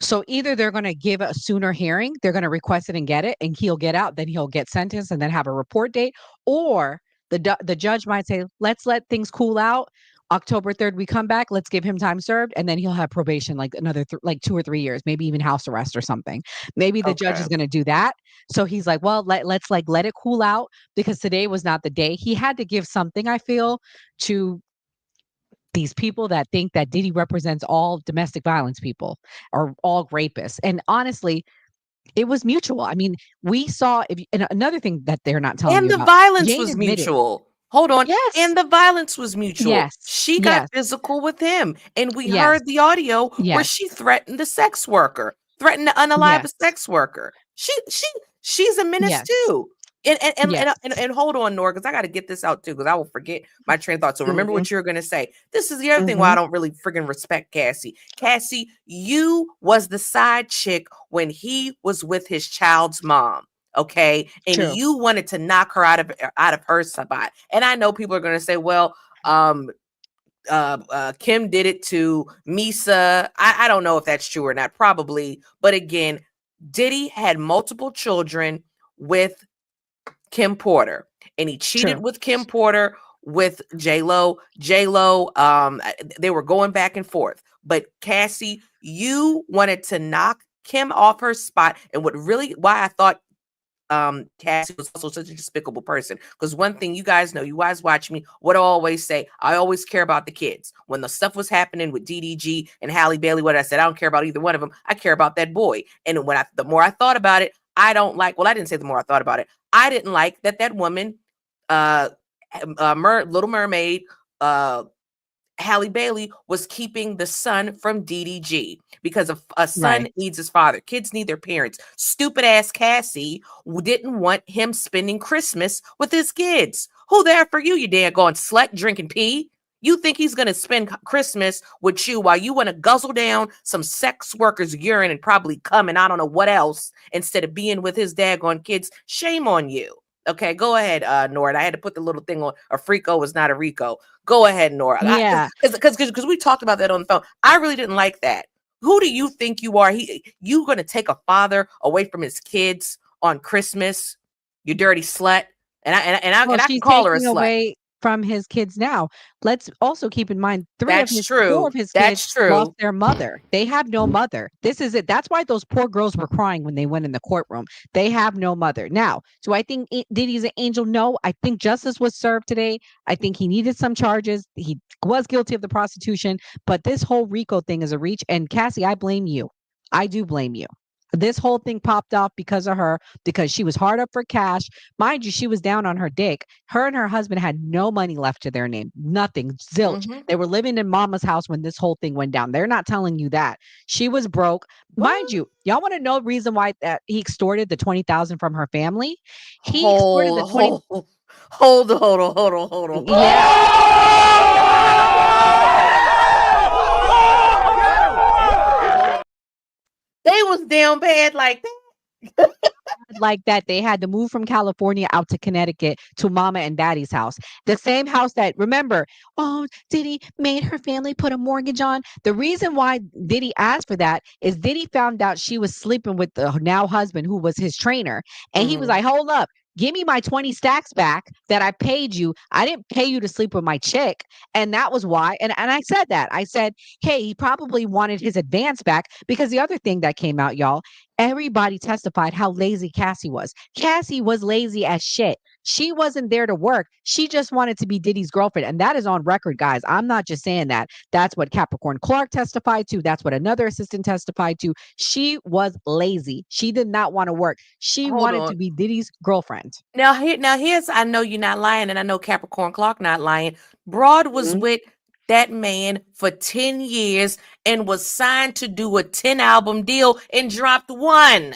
So either they're going to give a sooner hearing, they're going to request it and get it, and he'll get out, then he'll get sentenced and then have a report date. Or the judge might say, let's let things cool out. October 3rd, we come back, let's give him time served, and then he'll have probation like another 2 or 3 years, maybe even house arrest or something. Maybe the judge is going to do that. So he's like, well, let's let it cool out, because today was not the day. He had to give something, I feel, to these people that think that Diddy represents all domestic violence people or all rapists. And honestly, it was mutual. I mean, we saw, and another thing that they're not telling and you the about, violence Jane was admitted. mutual. Hold on. Yes. And the violence was mutual. Yes. She got physical with him. And we Yes. heard the audio where Yes. she threatened the sex worker, threatened to unalive a sex worker. She's a menace too. And hold on, Nora, because I got to get this out too, because I will forget my train of thought. So remember what you were going to say. This is the other thing why I don't really friggin' respect Cassie. Cassie, you was the side chick when he was with his child's mom. Okay. And you wanted to knock her out of her spot. And I know people are going to say, well, Kim did it to Misa. I don't know if that's true or not, probably. But again, Diddy had multiple children with Kim Porter, and he cheated with Kim Porter with J-Lo. They were going back and forth. But Cassie, you wanted to knock Kim off her spot. And why I thought Cassie was also such a despicable person, because one thing you guys know, you guys watch me, what I always say, I always care about the kids. When the stuff was happening with DDG and Halle Bailey, what I said, I don't care about either one of them. I care about that boy. And the more I thought about it, I didn't say the more I thought about it. I didn't like that woman, Little Mermaid, Halle Bailey, was keeping the son from DDG, because a son needs his father. Kids need their parents. Stupid ass Cassie didn't want him spending Christmas with his kids. Who there for you, you daggone slut, drinking pee? You think he's going to spend Christmas with you while you want to guzzle down some sex workers' urine and probably cum and I don't know what else instead of being with his daggone kids? Shame on you. Okay, go ahead, Nora. I had to put the little thing on. A Frico is not a Rico. Go ahead, Nora. Yeah. Because we talked about that on the phone. I really didn't like that. Who do you think you are? You going to take a father away from his kids on Christmas? You dirty slut. And I can call her a slut. Away from his kids now. Let's also keep in mind 4 of his kids lost their mother. They have no mother. This is it. That's why those poor girls were crying when they went in the courtroom. They have no mother. Now, do I think Diddy's an angel? No. I think justice was served today. I think he needed some charges. He was guilty of the prostitution, but this whole RICO thing is a reach. And Cassie, I blame you. I do blame you. This whole thing popped off because of her, because she was hard up for cash. Mind you, she was down on her dick. Her and her husband had no money left to their name. Nothing. Zilch. They were living in mama's house when this whole thing went down. They're not telling you that. She was broke. Mind you, y'all want to know the reason why he extorted the $20,000 from her family? He extorted the 20. Hold on. Yeah. They was down bad like that. Like that. They had to move from California out to Connecticut to mama and daddy's house. The same house that, remember, Diddy made her family put a mortgage on. The reason why Diddy asked for that is Diddy found out she was sleeping with the now husband who was his trainer. And he was like, hold up. Give me my 20 stacks back that I paid you. I didn't pay you to sleep with my chick. And that was why. And I said that. I said, hey, he probably wanted his advance back, because the other thing that came out, y'all, everybody testified how lazy Cassie was. Cassie was lazy as shit. She wasn't there to work. She just wanted to be Diddy's girlfriend. And that is on record, guys. I'm not just saying that. That's what Capricorn Clark testified to. That's what another assistant testified to. She was lazy. She did not want to work. She Hold wanted to on. be Diddy's girlfriend. Now here's I know you're not lying, and I know Capricorn Clark not lying. Broad was with that man for 10 years and was signed to do a 10 album deal and dropped one.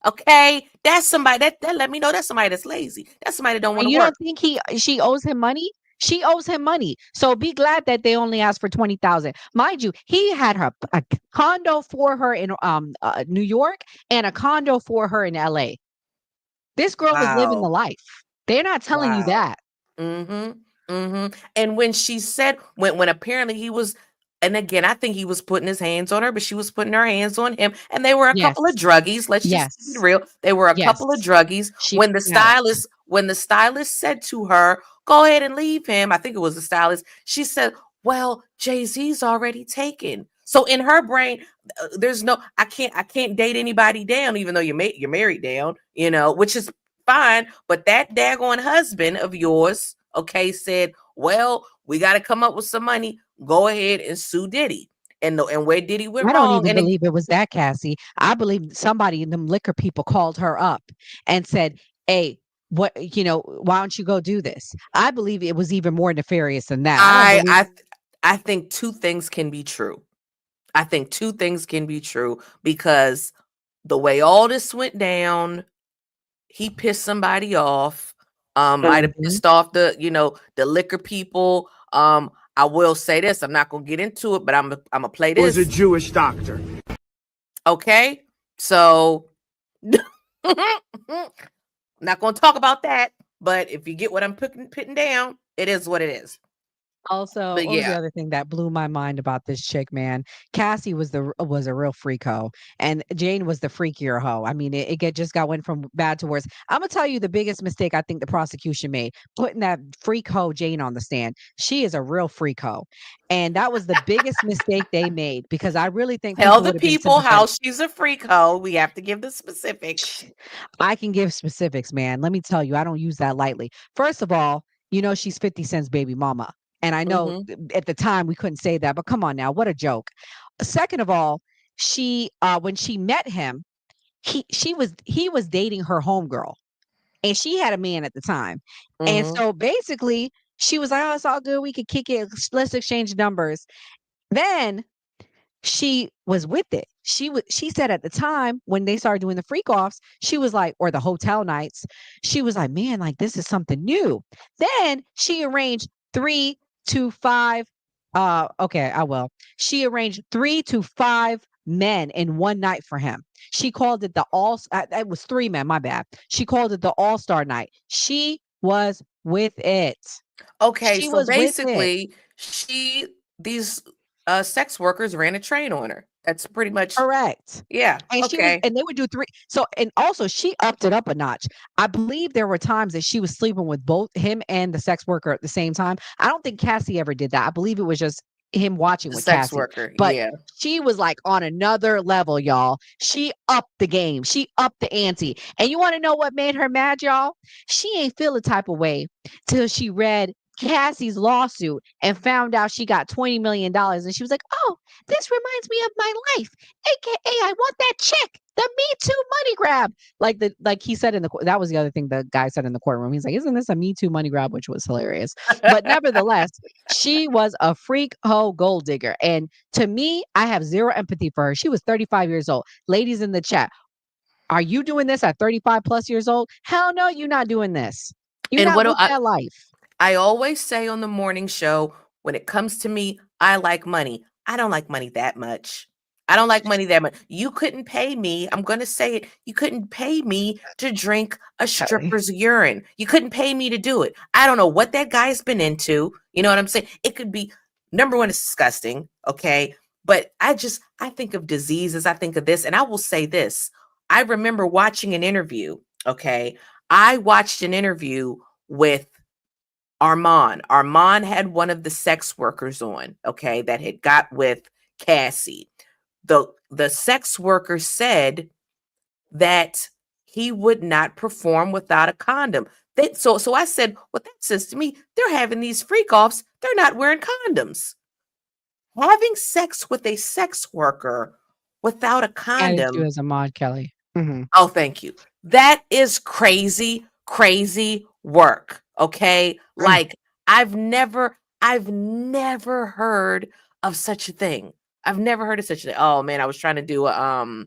Okay, that's somebody that let me know that's somebody that's lazy. That's somebody that don't want And to you work. don't think she owes him money? She owes him money. So be glad that they only asked for 20,000. Mind you, he had a condo for her in New York and a condo for her in LA. This girl is living the Wow. life. They're not telling you Wow. that. And when she said when apparently he was, and again, I think he was putting his hands on her, but she was putting her hands on him, and they were a couple of Yes. druggies. Let's just keep it Yes. real. They were a Yes. couple of druggies. She When the pointed that out. stylist said to her, "Go ahead and leave him," I think it was the stylist. She said, "Well, Jay-Z's already taken." So in her brain, there's no, I can't date anybody down, even though you're married down, which is fine. But that daggone husband of yours, okay, said, well, we got to come up with some money. Go ahead and sue Diddy. And where Diddy went I don't wrong. even And believe it was that, Cassie. I believe somebody in them liquor people called her up and said, hey, why don't you go do this? I believe it was even more nefarious than that. I don't believe. I think two things can be true. I think two things can be true, because the way all this went down, he pissed somebody off. Might have pissed off the liquor people. I will say this. I'm not gonna get into it, but I'm gonna play this. Was a Jewish doctor. Okay, so not gonna talk about that. But if you get what I'm putting down, it is what it is. Also, But what was the yeah. other thing that blew my mind about this chick, man? Cassie was a real freak hoe, and Jane was the freakier hoe. I mean, just went from bad to worse. I'm gonna tell you the biggest mistake I think the prosecution made, putting that freak hoe Jane on the stand. She is a real freak hoe, and that was the biggest mistake they made, because I really think Tell people the would have been people how sympathetic. she's a freak hoe. We have to give the specifics. I can give specifics, man. Let me tell you, I don't use that lightly. First of all, she's 50 Cent's baby mama. And I know at the time we couldn't say that, but come on now, what a joke. Second of all, she when she met him, he was dating her homegirl, and she had a man at the time. And so basically she was like, oh, it's all good. We could kick it. Let's exchange numbers. Then she was with it. She said at the time when they started doing the freak offs, she was like, or the hotel nights, she was like, man, like this is something new. Then she arranged 3 to 5. Okay, I will. She arranged 3 to 5 men in one night for him. She called it the it was 3 men, my bad. She called it the all-star night. She was with it. Okay, She so was with it. basically these sex workers ran a train on her. That's pretty much Correct. yeah. And Okay. and they would do 3. So, and also she upped it up a notch. I believe there were times that she was sleeping with both him and the sex worker at the same time. I don't think Cassie ever did that. I believe it was just him watching The with sex Cassie. worker, But yeah. she was like on another level, y'all. She upped the game. She upped the ante. And you want to know what made her mad, y'all? She ain't feel a type of way till she read Cassie's lawsuit and found out she got $20 million. And she was like, oh, this reminds me of my life. AKA, I want that check. The Me Too money grab. Like he said that was the other thing the guy said in the courtroom. He's like, isn't this a Me Too money grab? Which was hilarious. But nevertheless, she was a freak hoe gold digger. And to me, I have zero empathy for her. She was 35 years old. Ladies in the chat, are you doing this at 35 plus years old? Hell no, you're not doing this. You're And not with that life. I always say on the morning show, when it comes to me, I like money. I don't like money that much. I don't like money that much. You couldn't pay me. I'm going to say it. You couldn't pay me to drink a stripper's urine. You couldn't pay me to do it. I don't know what that guy's been into. You know what I'm saying? It could be, number one, it's disgusting. Okay. But I think of diseases. I think of this. And I will say this. I remember watching an interview. Okay. I watched an interview with Armand. Armand had one of the sex workers on, okay, that had got with Cassie. The sex worker said that he would not perform without a condom. So I said, what that says to me, they're having these freak offs, they're not wearing condoms. Having sex with a sex worker without a Added you condom. as a mod, Kelly. Mhm. Oh, thank you. That is crazy, crazy work. Okay. Like I've never heard of such a thing. I've never heard of such a thing. Oh man, I was trying to do a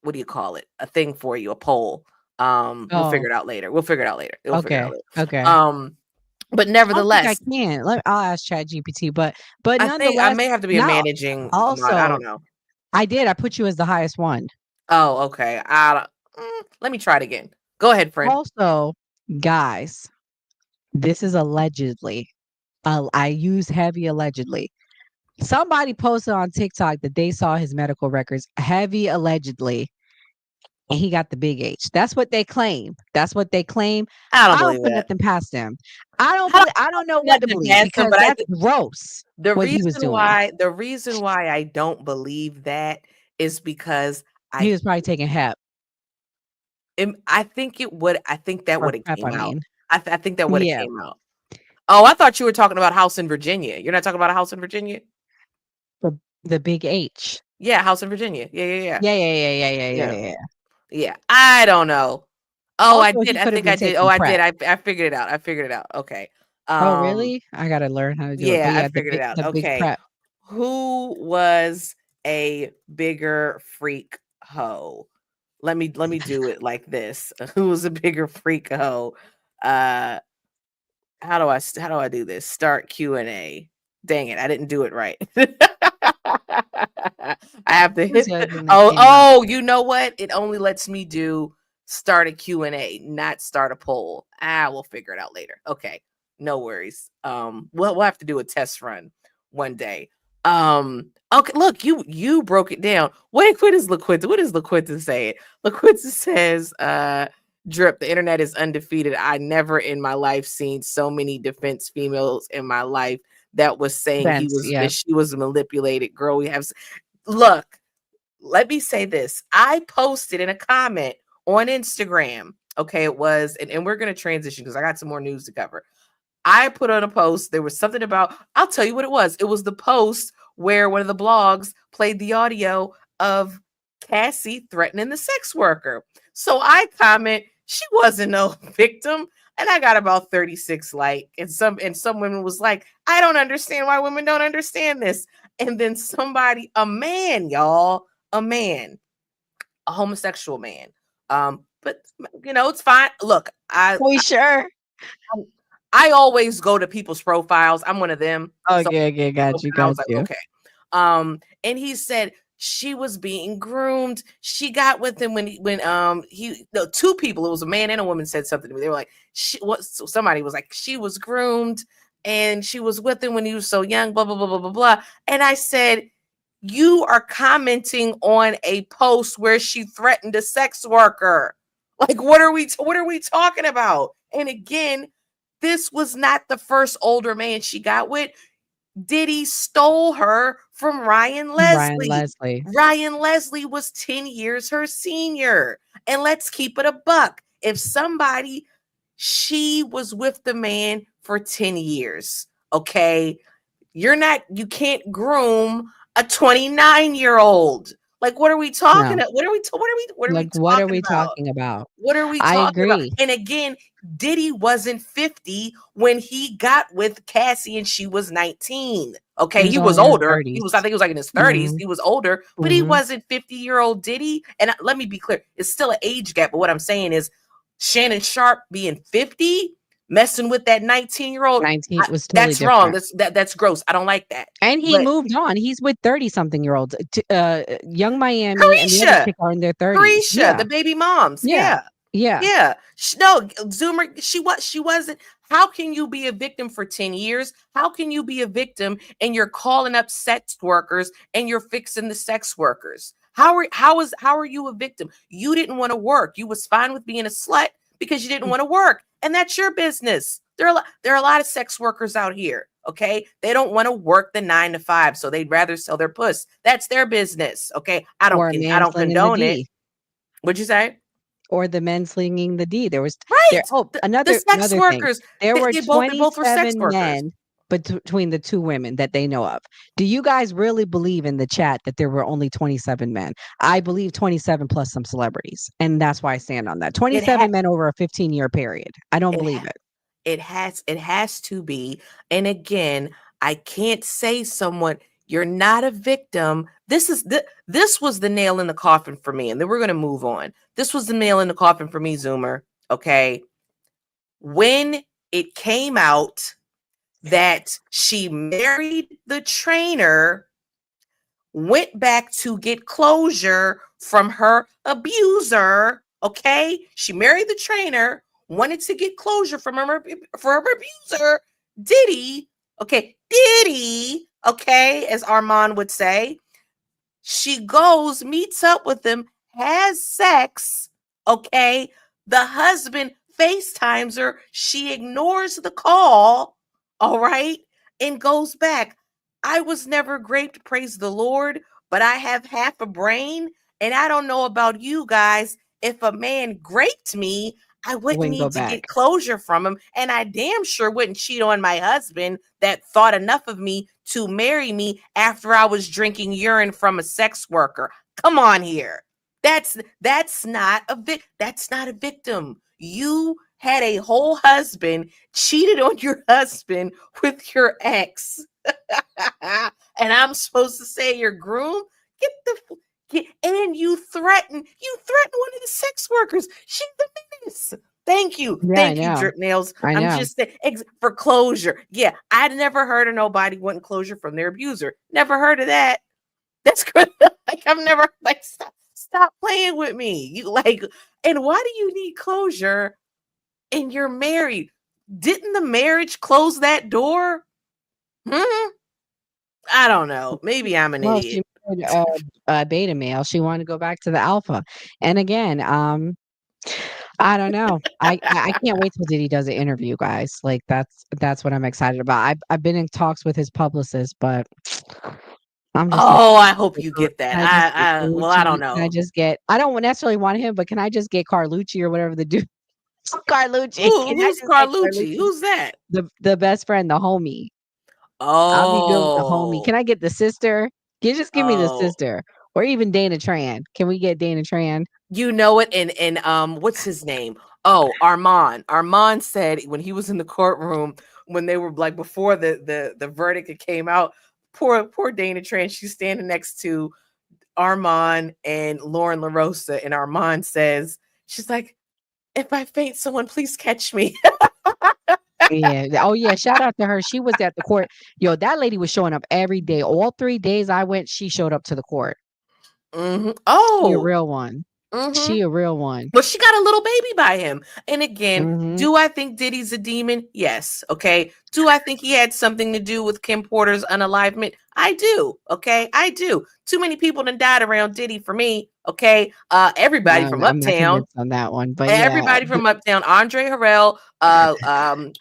what do you call it? A thing for you, a poll. We'll figure Oh, it out later. We'll figure it out later. We'll figure it out okay. later. Okay. But I don't think I nevertheless, can. I'll ask ChatGPT, but I think I nonetheless, may have to be a now managing mod. I also don't know. I did. I put you as the highest one. Oh, okay. Let me try it again. Go ahead, friend. Also, guys, this is allegedly. I use heavy allegedly. Somebody posted on TikTok that they saw his medical records, heavy allegedly, and he got the big H. That's what they claim. That's what they claim. I don't I don't believe put that. nothing past them. I don't know what to Nothing believe past him, because but that's gross the what he was reason doing. why I don't believe that is because He was probably taking HEP I think that or would have PrEP, came I out. mean. I think that would have Yeah, came out. Oh, I thought you were talking about a house in Virginia. You're not talking about a house in Virginia? the big H. Yeah, house in Virginia. Yeah. Yeah. Yeah. I don't know. Oh, I Also, did. he I could have think I been did. Oh, taking I did. PrEP. I figured it out. Okay. Oh, really? I gotta learn how to do it. But Yeah, I yeah, figured it out. the big Okay. PrEP. Who was a bigger freak hoe? Let me do it like this. Who was a bigger freak hoe? How do I do this? Start Q&A. Dang it, I didn't do it right. I have to Who's hit the other thing that came out? oh, you know what? It only lets me do start a Q&A, not start a poll. We'll figure it out later. Okay. No worries. We'll have to do a test run one day. Okay, look, you broke it down. Wait, what is LaQuinta saying? LaQuinta says, Drip, the internet is undefeated. I never in my life seen so many defense females in my life that was saying that she was manipulated. Girl, we have look, let me say this. I posted in a comment on Instagram. Okay, it was, and we're gonna transition because I got some more news to cover. I put on a post. There was something about, I'll tell you what it was. It was the post where one of the blogs played the audio of Cassie threatening the sex worker. So I comment, she wasn't no victim. And I got about 36 likes. And some women was like, I don't understand why women don't understand this. And then somebody, a man, y'all, a homosexual man. But it's fine. Look, sure. I always go to people's profiles. I'm one of them. Okay, got you. I was like, okay. And he said she was being groomed. She got with him two people, it was a man and a woman, said something to me. They were like, somebody was like, she was groomed and she was with him when he was so young, blah, blah, blah, blah, blah, blah. And I said, you are commenting on a post where she threatened a sex worker. Like, what are we talking about? And again, this was not the first older man she got with. Diddy stole her from Ryan Leslie. Ryan Leslie was 10 years her senior. And let's keep it a buck. If she was with the man for 10 years, okay? You can't groom a 29-year-old. Like, what are we talking about? What are we talking about? What are we I talking about? agree. And again, Diddy wasn't 50 when he got with Cassie and she was 19. Okay, he was older. I think he was like in his 30s. Mm-hmm. He was older, but he wasn't 50-year-old Diddy. And let me be clear, it's still an age gap. But what I'm saying is Shannon Sharp being 50, messing with that 19-year-old. 19 was totally that's different. wrong. That's gross. I don't like that. And he moved on. He's with 30-something-year-olds. Young Miami Carisha, and the other chick are in their 30s. Carisha, the baby moms. Yeah. No, Zoomer, she wasn't. How can you be a victim for 10 years? How can you be a victim and you're calling up sex workers and you're fixing the sex workers? How are you a victim? You didn't want to work. You was fine with being a slut because you didn't want to work, and that's your business. There are a lot of sex workers out here. Okay, they don't want to work the 9 to 5, so they'd rather sell their puss. That's their business. Okay, I Or a don't man slinging the condone it. D. What'd you say? Or the men slinging the D. There was Right. The another sex thing. workers. There were They both were sex 27 workers. men between the two women that they know of. Do you guys really believe in the chat that there were only 27 men? I believe 27 plus some celebrities, and that's why I stand on that. 27 men over a 15-year period. I don't believe it. It has to be. And again, I can't say someone, you're not a victim. This was the nail in the coffin for me. And then we're going to move on. This was the nail in the coffin for me, Zoomer. Okay. When it came out that she married the trainer, went back to get closure from her abuser. Okay. She married the trainer, wanted to get closure from her abuser, Diddy. Okay. Diddy. Okay. As Armand would say, she goes, meets up with him, has sex. Okay. The husband FaceTimes her. She ignores the call. All right. And goes back. I was never raped, praise the Lord, but I have half a brain. And I don't know about you guys. If a man raped me, I wouldn't need to get closure from him. And I damn sure wouldn't cheat on my husband that thought enough of me to marry me after I was drinking urine from a sex worker. Come on here. That's not a victim. You had a whole husband, cheated on your husband with your ex. And I'm supposed to say your groom? And you threaten one of the sex workers. She's the menace. Thank you. Yeah, Thank you, Drip Nails. I'm just saying for closure. Yeah, I'd never heard of nobody wanting closure from their abuser. Never heard of that. That's good. Like I've never stop playing with me. You and why do you need closure? And you're married. Didn't the marriage close that door? I don't know. Maybe I'm an idiot. She married a beta male. She wanted to go back to the alpha. And again, I don't know. I can't wait till Diddy does an interview, guys. Like that's what I'm excited about. I've been in talks with his publicist, but I'm just I hope you get that. I don't know. Can I just get I don't necessarily want him, but can I just get Carlucci or whatever the dude Carlucci? Who's Carlucci? Who's that? The best friend, the homie. Oh, I'll be good with the homie. Can I get the sister? Just give me the sister. Or even Dana Tran. Can we get Dana Tran? You know it. And what's his name? Oh, Armand. Armand said when he was in the courtroom, when they were like before the verdict came out, poor Dana Tran, she's standing next to Armand and Lauren LaRosa, and Armand says, she's like, if I faint, someone please catch me. Yeah. Oh yeah. Shout out to her. She was at the court. Yo, that lady was showing up every day. All 3 days I went, she showed up to the court. Mm-hmm. Oh, she a real one. Mm-hmm. She a real one. But she got a little baby by him. And again, do I think Diddy's a demon? Yes. Okay. Do I think he had something to do with Kim Porter's unalivement? I do. Okay. I do. Too many people done died around Diddy for me. Okay. Everybody from Uptown on that one, but everybody from Uptown, Andre Harrell,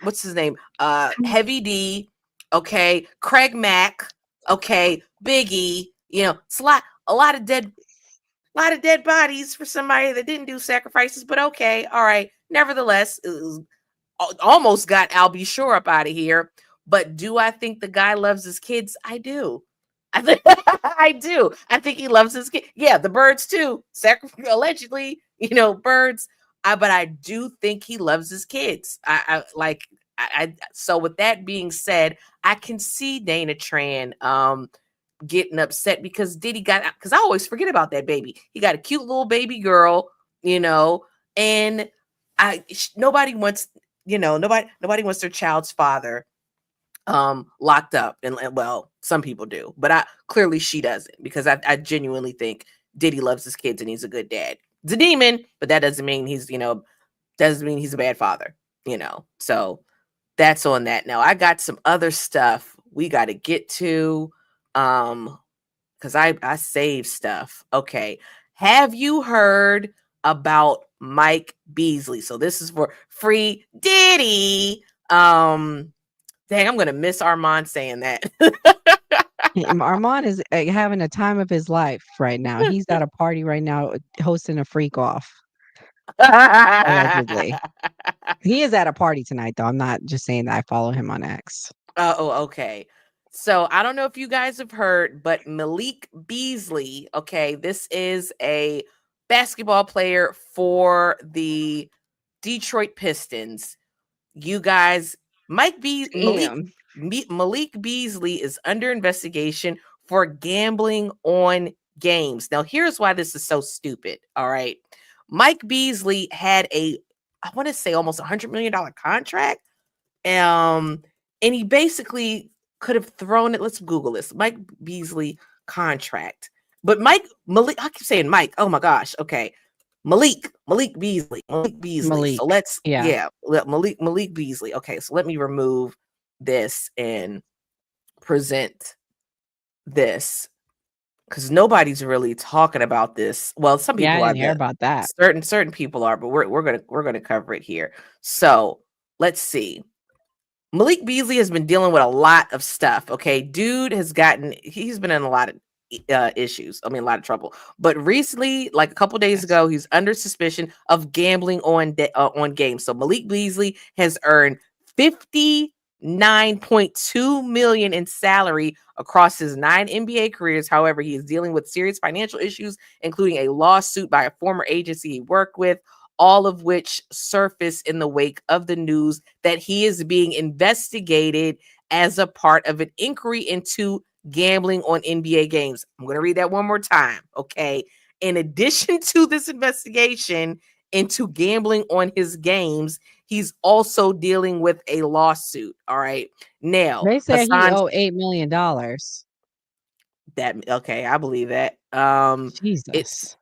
what's his name? Heavy D. Okay. Craig Mack. Okay. Biggie. You know, it's a lot of dead bodies for somebody that didn't do sacrifices, but okay, all right. Nevertheless, almost got Al B. Shore up out of here. But do I think the guy loves his kids? I do. I do. I think he loves his kids. Yeah, the birds too. Allegedly, birds. But I do think he loves his kids. So with that being said, I can see Dana Tran getting upset because Diddy because I always forget about that baby. He got a cute little baby girl, and nobody wants their child's father locked up, and well, some people do, but clearly she doesn't, because I genuinely think Diddy loves his kids and he's a good dad. He's a demon, but that doesn't mean he's a bad father, so that's on that. Now I got some other stuff we got to get to. because I saved stuff. Okay. Have you heard about Mike Beasley? So this is for free Diddy. Dang, I'm gonna miss Armand saying that. Armand is having a time of his life right now. He's at a party right now hosting a freak off, allegedly. He is at a party tonight, though. I'm not just saying that. I follow him on X. Oh, okay. So I don't know if you guys have heard, but Malik Beasley, okay, this is a basketball player for the Detroit Pistons. You guys, Malik Damn. Malik Beasley is under investigation for gambling on games. Now, here's why this is so stupid. All right. Mike Beasley had I want to say almost $100 million contract. And he basically could have thrown it. Let's Google this. Mike Beasley contract. But Malik, I keep saying Mike. Oh my gosh. Okay. Malik Beasley. Malik. So let's, Yeah. Malik Beasley. Okay. So let me remove this and present this because nobody's really talking about this. Well, some people Yeah, I are. didn't hear about that. Certain people are, but we're gonna cover it here. So let's see. Malik Beasley has been dealing with a lot of stuff. Okay, dude he's been in a lot of issues. I mean, a lot of trouble. But recently, like a couple days ago, he's under suspicion of gambling on games. So Malik Beasley has earned $59.2 million in salary across his 9 NBA careers. However, he is dealing with serious financial issues, including a lawsuit by a former agency he worked with, all of which surfaced in the wake of the news that he is being investigated as a part of an inquiry into gambling on NBA games. I'm going to read that one more time, okay? In addition to this investigation into gambling on his games, he's also dealing with a lawsuit, all right? Now, They said he Hassan, owed $8 million. okay, I believe that. Jesus.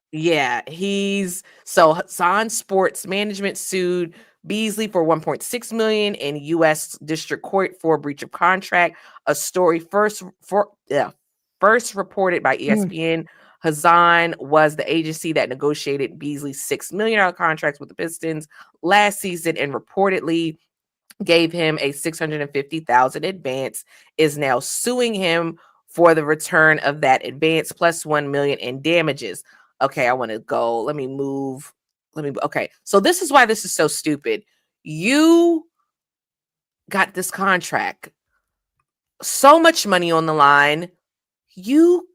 Hassan Sports Management sued Beasley for $1.6 million in U.S. District Court for breach of contract. A story first reported by ESPN. Hassan was the agency that negotiated Beasley's $6 million contracts with the Pistons last season and reportedly gave him a $650,000 advance, is now suing him for the return of that advance plus $1 million in damages. Okay, I want to go. Okay, so this is why this is so stupid. You got this contract, so much money on the line. You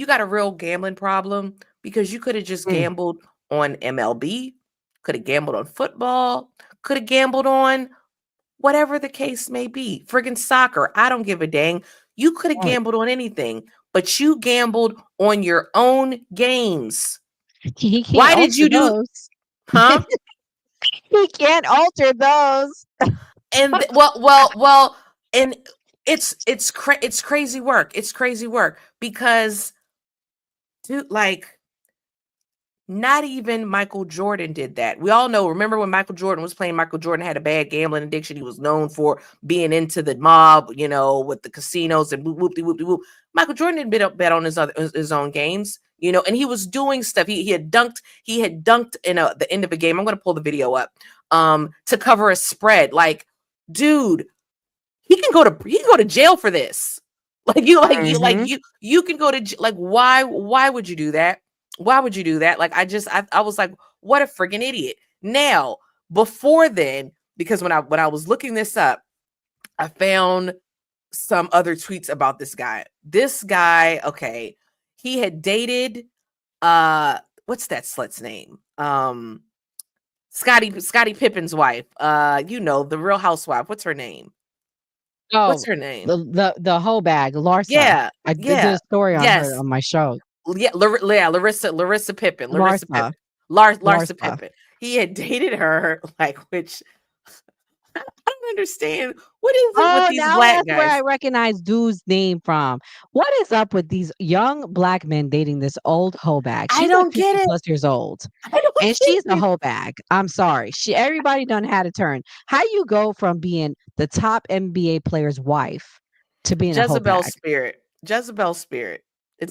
got a real gambling problem because you could have just gambled on MLB, could have gambled on football, could have gambled on whatever the case may be. Friggin' soccer. I don't give a dang. You could have gambled on anything, but you gambled on your own games. He can't Why did you do those? Huh? He can't alter those. And and it's crazy work. It's crazy work because dude, like not even Michael Jordan did that. We all know, remember when Michael Jordan was playing, Michael Jordan had a bad gambling addiction. He was known for being into the mob, with the casinos and whoop. Michael Jordan didn't bet on his own games, and he was doing stuff. He had dunked in the end of a game. I'm going to pull the video up to cover a spread. Like, dude, he can go to jail for this. You can go to why would you do that? Why would you do that? Like, I was like, what a freaking idiot. Now, before then, because when I was looking this up, I found some other tweets about this guy. This guy, okay, he had dated what's that slut's name? Scottie Pippen's wife. The Real Housewife. What's her name? Oh, what's her name? The whole bag, Larsa. Yeah, I did a story on her on my show. Yeah, Larissa Pippen. Larsa Pippen. He had dated her, which I don't understand. What is it with these black guys? Where I recognize dude's name from. What is up with these young black men dating this old hoe bag? She's I don't get it. Plus years old, and she's a hoe bag. I'm sorry. Everybody done had a turn. How you go from being the top NBA player's wife to being a whole Jezebel bag. spirit. Jezebel spirit. Ugh,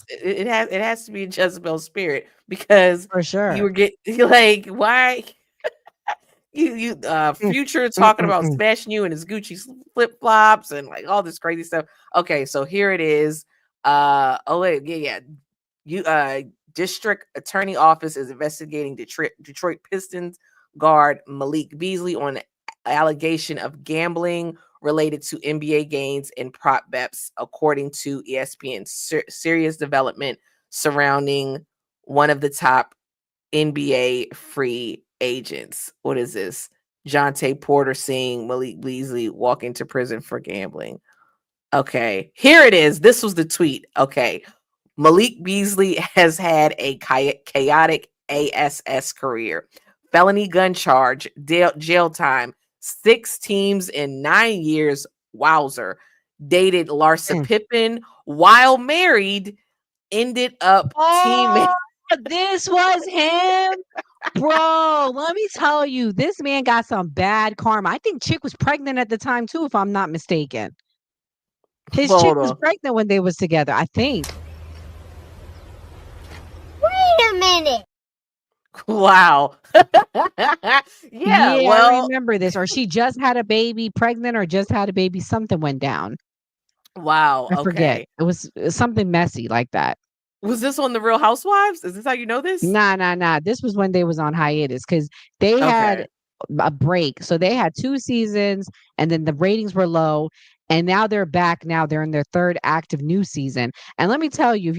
It has to be a Jezebel spirit because for you sure. were like, why Mm, Future mm, talking mm, about mm. smashing you in his Gucci flip flops and like all this crazy stuff. Okay, so here it is. Oh wait, yeah. You District Attorney Office is investigating Detroit Pistons guard Malik Beasley on allegation of gambling related to NBA gains and prop bets, according to ESPN. Serious development surrounding one of the top NBA free agents. What is this? Jonte Porter seeing Malik Beasley walk into prison for gambling. Okay, here it is. This was the tweet. Okay. Malik Beasley has had a chaotic ASS career. Felony gun charge, jail time, 6 teams in 9 years. Wowzer. Dated Larsa Mm. Pippen while married, ended up Oh, teammate. this was him? Bro, let me tell you, this man got some bad karma. I think chick was pregnant at the time too, if I'm not mistaken. His Well, chick hold was on. pregnant when they was together, I think. Wait a minute. Wow. Yeah, Yeah, I well, remember this. Or she just had a baby, pregnant, or just had a baby. Something went down. wow. I forget. Okay. It was something messy like that. Was this on the Real Housewives? Is this how you know this? Nah. This was when they was on hiatus because they had Okay. a break. So they had 2 seasons and then the ratings were low. And now they're back. Now they're in their 3rd active new season. And let me tell you, if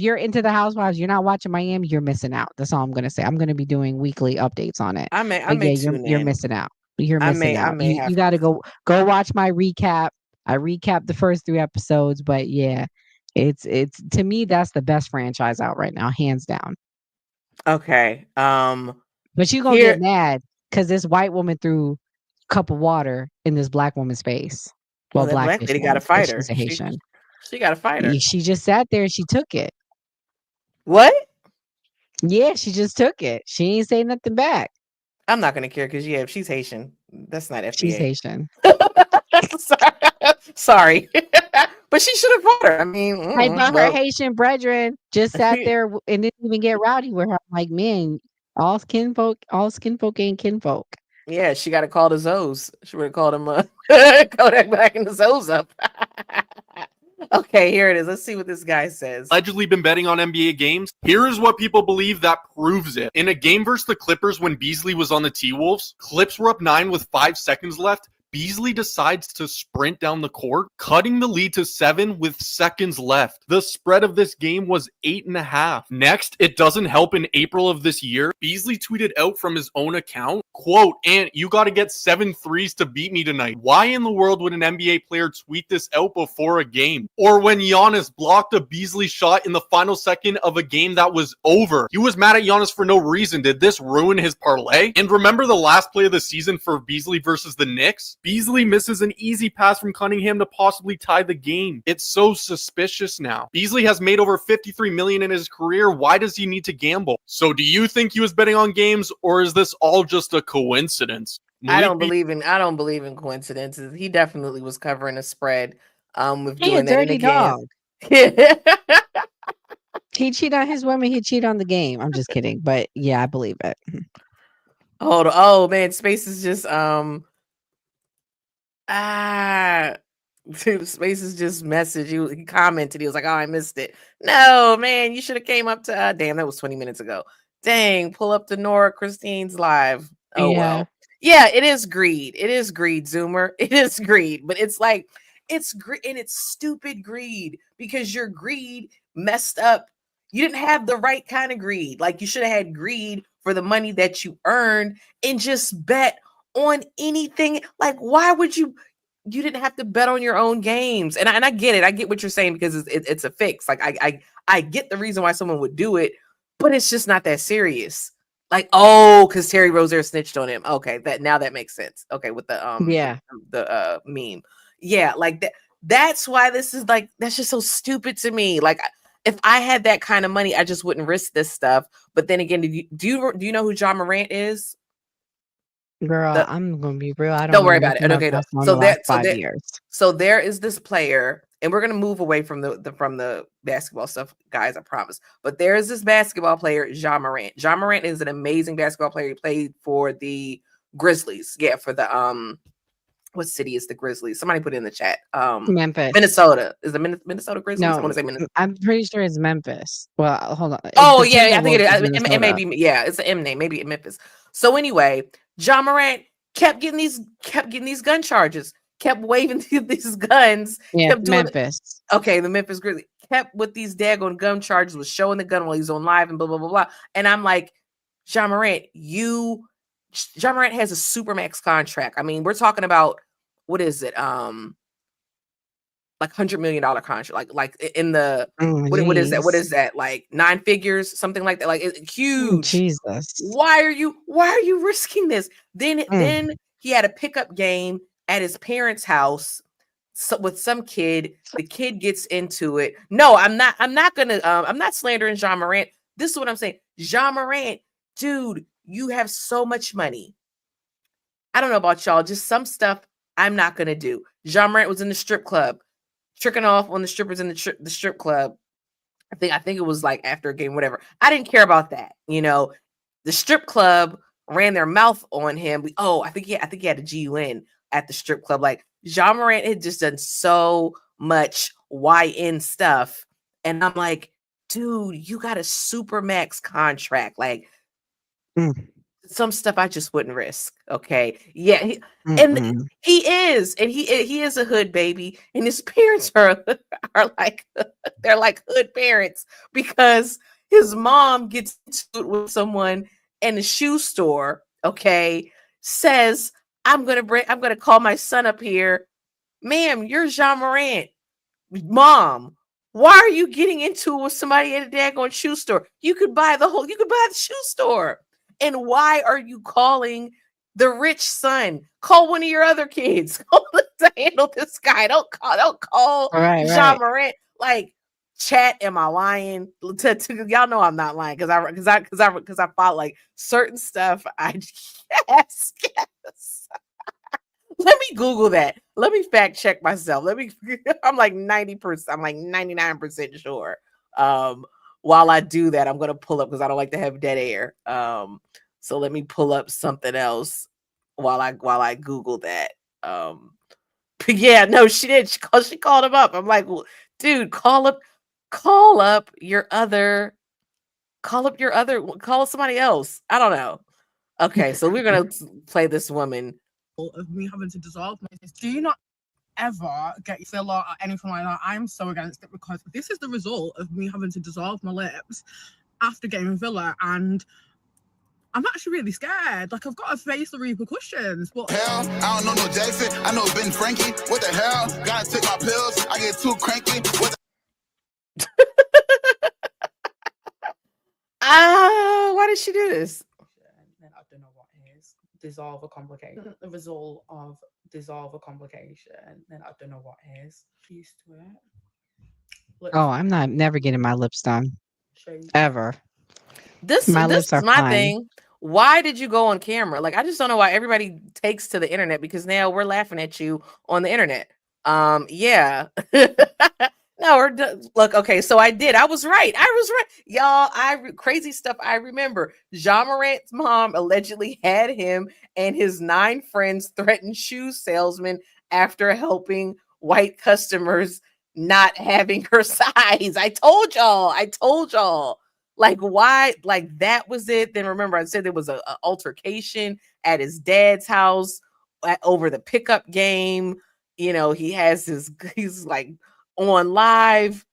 you're into the Housewives, you're not watching Miami, you're missing out. That's all I'm gonna say. I'm gonna be doing weekly updates on it. I But may yeah, tune you're in. missing out. You're I missing may I out. may You have gotta to. go watch my recap. I recapped the first 3 episodes, but yeah, it's to me that's the best franchise out right now, hands down. Okay. But you gonna Here get mad because this white woman threw a cup of water in this black woman's face. well, Well, that black blackish lady got to woman, because fight she's her. a Haitian. She got to fight her. She just sat there and she took it. What? Yeah, she just took it. She ain't say nothing back. I'm not gonna care because yeah, if she's Haitian, that's not She's FBA. Haitian. Sorry. But she should have fought her. I mean, Hey, but her well, Haitian brethren just sat there and didn't even get rowdy with her. I'm like, man, all skin folk ain't kinfolk. yeah, she got to call the Zoes. She would have called him Kodak back in the Zoes up. Okay, here it is. Let's see what this guy says. Allegedly been betting on NBA games. Here is what people believe that proves it. In a game versus the Clippers when Beasley was on the T-Wolves, Clips were up 9 with 5 seconds left. Beasley decides to sprint down the court, cutting the lead to 7 with seconds left. The spread of this game was 8.5. Next, it doesn't help in April of this year, Beasley tweeted out from his own account, quote, "Ant, you gotta get 7 threes to beat me tonight." Why in the world would an NBA player tweet this out before a game? Or when Giannis blocked a Beasley shot in the final second of a game that was over. He was mad at Giannis for no reason. Did this ruin his parlay? And remember the last play of the season for Beasley versus the Knicks? Beasley misses an easy pass from Cunningham to possibly tie the game. It's so suspicious now. Beasley has made over $53 million in his career. Why does he need to gamble? So do you think he was betting on games, or is this all just a coincidence? I don't believe in coincidences. He definitely was covering a spread with He a doing that in a dirty game. dog. He cheat on his women, he cheat on the game. I'm just kidding. But yeah, I believe it. Hold on. Oh man, Space is just Space is just messaged. He commented. He was like, "Oh, I missed it." No, man, you should have came up to. Damn, that was 20 minutes ago. Dang, pull up to Nora Christine's live. Oh Yeah. well. Yeah, it is greed. It is greed, Zoomer. It is greed, but it's like it's greed and it's stupid greed because your greed messed up. You didn't have the right kind of greed. Like you should have had greed for the money that you earned and just bet on anything. Like, why would you didn't have to bet on your own games? And I get it. I get what you're saying because it's a fix. Like I get the reason why someone would do it, but it's just not that serious. Like, oh, because Terry Rozier snitched on him. Okay, that makes sense. Okay, with the the meme. Yeah, like that. That's why this is like that's just so stupid to me. Like if I had that kind of money, I just wouldn't risk this stuff. But then again, do you know who John Morant is? Girl, I'm gonna be real. I Don't don't know worry about nothing it. about Okay, no. basketball in the last 5 years. So there is this player, and we're gonna move away from the basketball stuff, guys. I promise. But there is this basketball player, Ja Morant. Ja Morant is an amazing basketball player. He played for the Grizzlies. Yeah, for the what city is the Grizzlies? Somebody put it in the chat. Memphis. Minnesota. Is the Minnesota Grizzlies? I want No, to say Minnesota. I'm pretty sure it's Memphis. Well, hold on. Oh, The yeah, I think it Timberwolves is. It may be, yeah, it's an M name, maybe in Memphis. So anyway, Ja Morant kept getting these gun charges, kept waving these guns, Yeah, kept doing Memphis. okay, the Memphis Grizzlies kept with these daggone gun charges, was showing the gun while he's on live and blah blah blah blah. And I'm like, Ja Morant, Ja Morant has a supermax contract. I mean, we're talking about what is it? Like $100 million contract, like in the what is that? What is that? Like 9 figures, something like that. Like it's huge. Jesus. Why are you risking this? Then he had a pickup game at his parents' house with some kid. The kid gets into it. No, I'm not slandering Ja Morant. This is what I'm saying. Ja Morant, dude, you have so much money. I don't know about y'all, just some stuff I'm not gonna do. Ja Morant was in the strip club, tricking off on the strippers in the strip club. I think it was like after a game, whatever. I didn't care about that. You know, the strip club ran their mouth on him. I think he had a GUN at the strip club. Like Ja Morant had just done so much YN stuff, and I'm like, dude, you got a super max contract. Like some stuff I just wouldn't risk. Okay, yeah, he is a hood baby, and his parents are like they're like hood parents because his mom gets into it with someone in a shoe store. Okay, says I'm gonna call my son up here, ma'am. You're Ja Morant, mom. Why are you getting into it with somebody at a daggone shoe store? You could buy the shoe store. And why are you calling the rich son? Call one of your other kids to handle this guy. Don't call Ja Morant. Like, chat, am I lying? Y'all know I'm not lying because I fought like certain stuff. Yes. Let me Google that. Let me fact check myself. I'm like 90%, I'm like 99% sure. While I do that, I'm gonna pull up because I don't like to have dead air. So let me pull up something else while I Google that. But yeah, no, she did. She called him up. I'm like, well, dude, call up somebody else. I don't know. Okay, so we're gonna play this woman. Of me having to dissolve my lips. Do you not ever get filler or anything like that? I'm so against it because this is the result of me having to dissolve my lips after getting filler, and I'm actually really scared. Like, I've got to face the repercussions. But hell, I don't know no Jackson. I know Ben Frankie. What the hell? Gotta take my pills. I get too cranky. Why did she do this? Then I don't know what is. Dissolve a complication. The result of dissolve a complication. Then I don't know what is. Used to it. I'm never getting my lips done. Ever. This is my thing. Why did you go on camera? Like, I just don't know why everybody takes to the internet because now we're laughing at you on the internet. Yeah. No, look, okay, so I was right. Y'all, crazy stuff I remember. Ja Morant's mom allegedly had him and his 9 friends threaten shoe salesmen after helping white customers not having her size. I told y'all. Like, why? Like, that was it. Then remember, I said there was an altercation at his dad's house over the pickup game. You know, he's like on live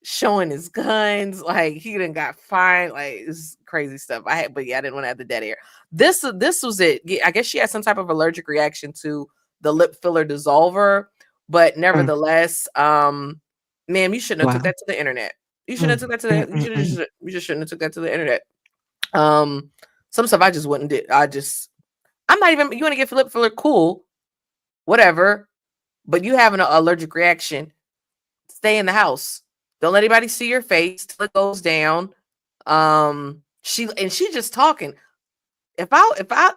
showing his guns. Like, he done got fined. Like, it's crazy stuff. I didn't want to have the dead air. This was it. I guess she had some type of allergic reaction to the lip filler dissolver. But nevertheless, ma'am, you shouldn't have took that to the internet. You shouldn't have took that to the you just shouldn't have took that to the internet. Some stuff I just wouldn't do. I'm not even, you want to get lip filler, cool, whatever. But you have an allergic reaction, stay in the house. Don't let anybody see your face till it goes down. She's just talking. If I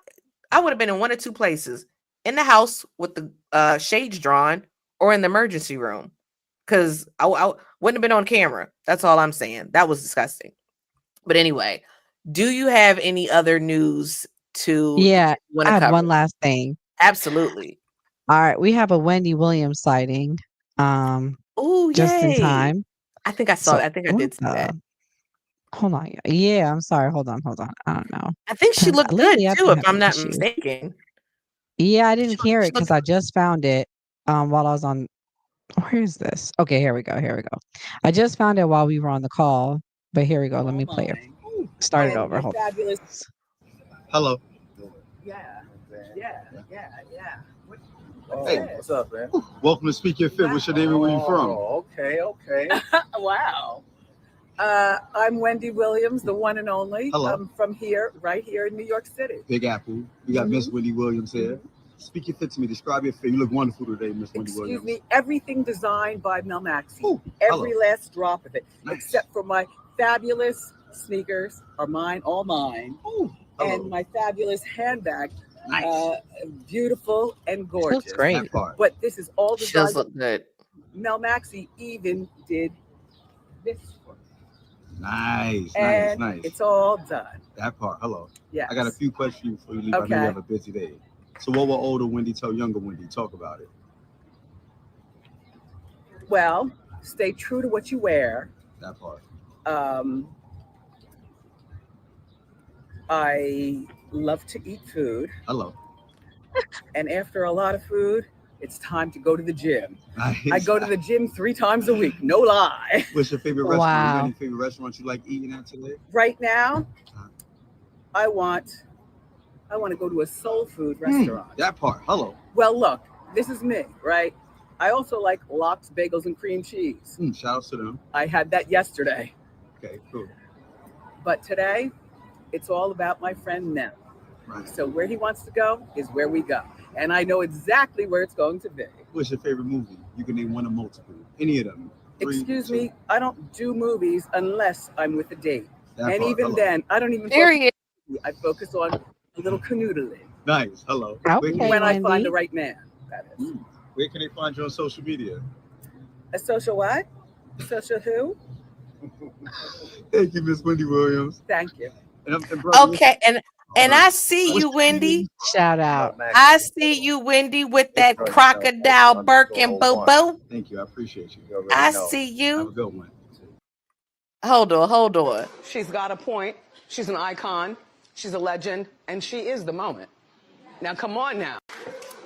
I would have been in one or two places: in the house with the shades drawn, or in the emergency room, because I wouldn't have been on camera. That's all I'm saying. That was disgusting. But anyway, do you have any other news to Yeah, want I to have cover? one last thing. Absolutely. All right, we have a Wendy Williams sighting. Oh, Just in yay! time. I think I saw. So I think I what did see that. Hold on. Yeah, I'm sorry. Hold on. I don't know. I think she 'Cause looked good lately I've too, been if I'm having not issues. mistaken. Yeah, I didn't hear She it because looked. I just found it while I was on. Where is this? Okay, here we go. Here we go. I just found it while we were on the call, but here we go. Let me play it. Start it And over. my Hold fabulous. Hello. Yeah. Hey, what's up, man? Welcome to Speak Your Fit. What's your name and where you from? Oh, okay. Wow. I'm Wendy Williams, the one and only. Hello. I'm from here, right here in New York City. Big Apple. We got Miss Wendy Williams here. Speak Your Fit to me. Describe your fit. You look wonderful today, Miss Wendy Excuse Williams. me, everything designed by Mel Maxey. Ooh, Every hello. last drop of it, Nice. except for my fabulous sneakers are mine, all mine. Ooh, hello. And my fabulous handbag. Nice. Beautiful and She looks gorgeous. great. That part. But this is all She does designed. look good. Mel Maxey even did this for me. Nice, And nice. it's all done. That part. Hello. Yes. I got a few questions before you leave. I know Okay. you have a busy day. So what will older Wendy tell younger Wendy? Talk about it. Well, stay true to what you wear. That part. I love to eat food. Hello. And after a lot of food, it's time to go to the gym. Nice. I go to the gym 3 times a week, no lie. What's your favorite restaurant? You got Wow. any favorite restaurants you like eating at today? Right now, I want to go to a soul food restaurant. That part. Hello. Well, look, this is me, right? I also like lox, bagels, and cream cheese. Shout out to them. I had that yesterday. Okay, cool. But today, it's all about my friend Nell. Right. So where he wants to go is where we go. And I know exactly where it's going to be. What's your favorite movie? You can name one or multiple. Any of them. 3, Excuse 2. me, I don't do movies unless I'm with a date. That And part. even Hello. then, I don't even Period. I focus on a little canoodling. Nice. Hello. Okay, When I find Wendy. the right man, that is. Where can they find you on social media? A social what? Social who? Thank you, Miss Wendy Williams. Thank you. And brother, Okay, and I see you, Wendy. Shout out. I see you, Wendy, with that crocodile Birkin boo. thank you. I appreciate you. I see Have a you. good one. Hold on. She's got a point. She's an icon. She's a legend. And she is the moment. Now, come on now.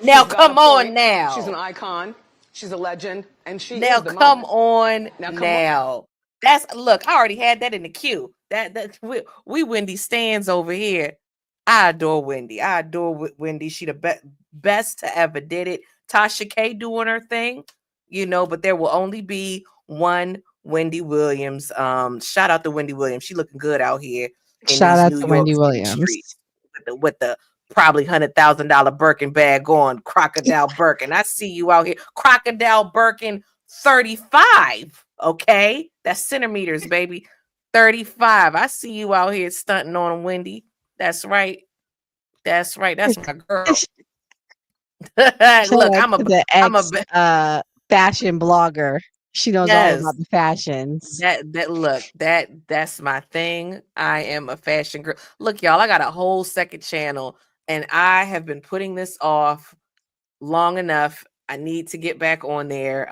Now, She's got come a on point. now. She's an icon. She's a legend. And she Now, is the come moment. on Now, come on. now. That's look. I already had that in the queue. That we Wendy stands over here. I adore Wendy. I adore Wendy. She the best to ever did it. Tasha K doing her thing, but there will only be one Wendy Williams. Shout out to Wendy Williams. She looking good out here in Shout these out New to York Wendy City Williams. streets with the probably $100,000 Birkin bag on, Crocodile Birkin. I see you out here, Crocodile Birkin 35. Okay, that's centimeters, baby. 35. I see you out here stunting on Wendy. That's right. That's my girl. Look, Shout out I'm to the a fashion blogger. She knows all yes. about the fashions. That's my thing. I am a fashion girl. Look, y'all, I got a whole second channel, and I have been putting this off long enough. I need to get back on there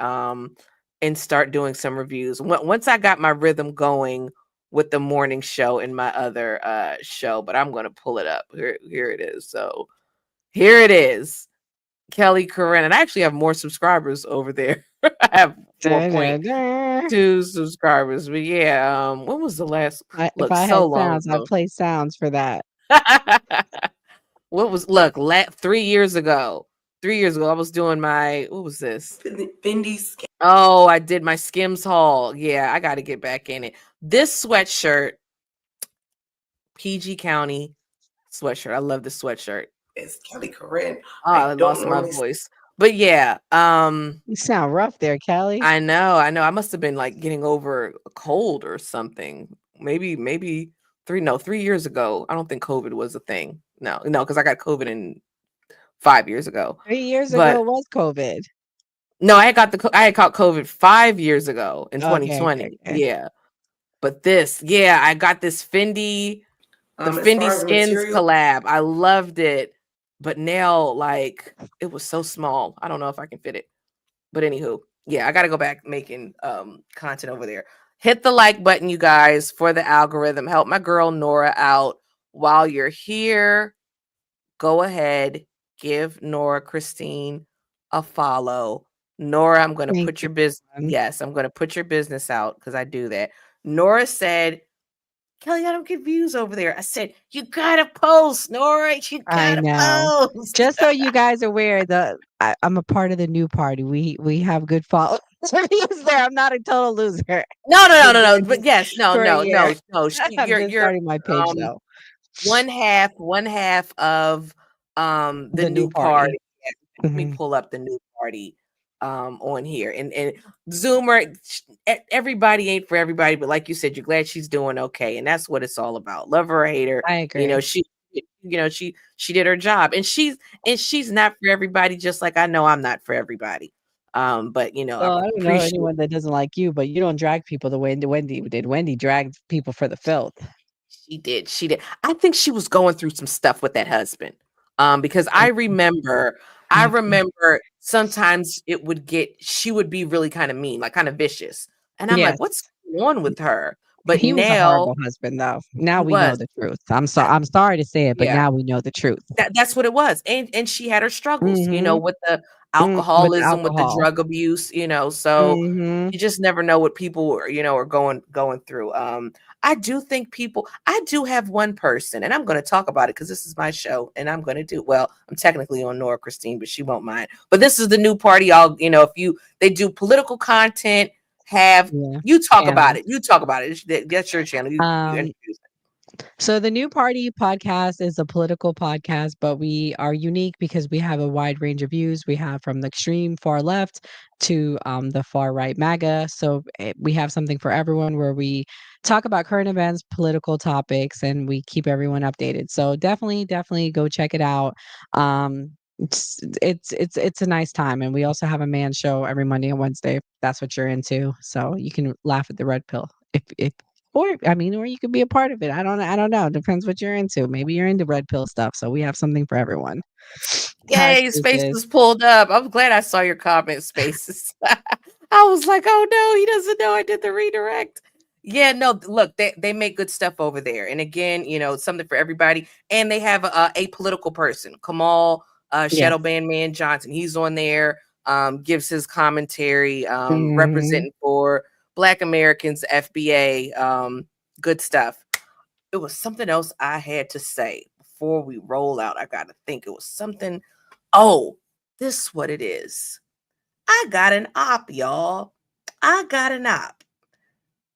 and start doing some reviews. Once I got my rhythm going with the morning show and my other show, but I'm going to pull it up. Here it is. So here it is. Kelly Corinne. And I actually have more subscribers over there. I have 4.2 subscribers. But yeah, when was the last? If I had sounds, I'd play sounds for that. What was 3 years ago? 3 years ago, I was doing what was this? Bendy's. Oh, I did my Skims haul. Yeah, I got to get back in it. This sweatshirt, PG County sweatshirt. I love the sweatshirt. It's Kelly Corinne. Oh, I lost my voice. But yeah, you sound rough there, Kelly. I know. I must have been getting over a cold or something. Maybe 3 years ago. I don't think COVID was a thing. No, because I got COVID 5 years ago. 3 years But ago was COVID. no, I had caught COVID 5 years ago in Okay. 2020. Yeah. But I got this Fendi, the As Fendi far as Skins material, collab. I loved it. But now, like, it was so small. I don't know if I can fit it. But anywho, yeah, I got to go back making content over there. Hit the like button, you guys, for the algorithm. Help my girl Nora out. While you're here, go ahead, give Nora Christine a follow. Nora, I'm going to put your business. Yes, I'm going to put your business out because I do that. Nora said, Kelly, I don't get views over there. I said, you gotta post, Nora. You I gotta know. post. Just so you guys are aware, I'm a part of the new party. We have good followers there. I'm not a total loser. No. But yes, no. I'm just You're starting my page um though. one half of the The new new party. party. Yeah, let me pull up the new party on here. And Zoomer, everybody ain't for everybody, but like you said, you're glad she's doing okay. And that's what it's all about. Love her or hate her. I agree. She did her job. And she's not for everybody, just like I know I'm not for everybody. But I Well, I don't know appreciate anyone that doesn't like you, but you don't drag people the way Wendy did. Wendy dragged people for the filth. She did. I think she was going through some stuff with that husband. Because I remember sometimes she would be really kind of mean, like kind of vicious. And I'm Yes. like, what's going on with her? But He was a now horrible husband, though. Now he we know was. the truth. I'm sorry to say it, but Yeah. now we know the truth. That's what it was. And she had her struggles, Mhm. with the With alcoholism, with the alcohol. drug abuse, so Mhm. you just never know what people are going through. I do have one person, and I'm going to talk about it because this is my show, and I'm technically on Nora Christine, but she won't mind. But this is the new party. If they do political content, you talk about it. You talk about it. That's your channel. You introduce it. So the New Party podcast is a political podcast, but we are unique because we have a wide range of views. We have from the extreme far left to the far right MAGA. So we have something for everyone where we talk about current events, political topics, and we keep everyone updated. So definitely go check it out. It's a nice time, and we also have a man show every Monday and Wednesday if that's what you're into. So you can laugh at the red pill if or you could be a part of it. I don't know. Depends what you're into. Maybe you're into red pill stuff. So we have something for everyone. Yay, Spaces pulled up. I'm glad I saw your comment, Spaces. I was like, oh no, he doesn't know I did the redirect. Yeah, no, look, they make good stuff over there. And again, something for everybody. And they have a political person, Kamal Shadow Bandman Johnson. He's on there, gives his commentary, representing for Black Americans, FBA, good stuff. It was something else I had to say before we roll out. I got to think it was something. Oh, this is what it is. I got an op, y'all. I got an op.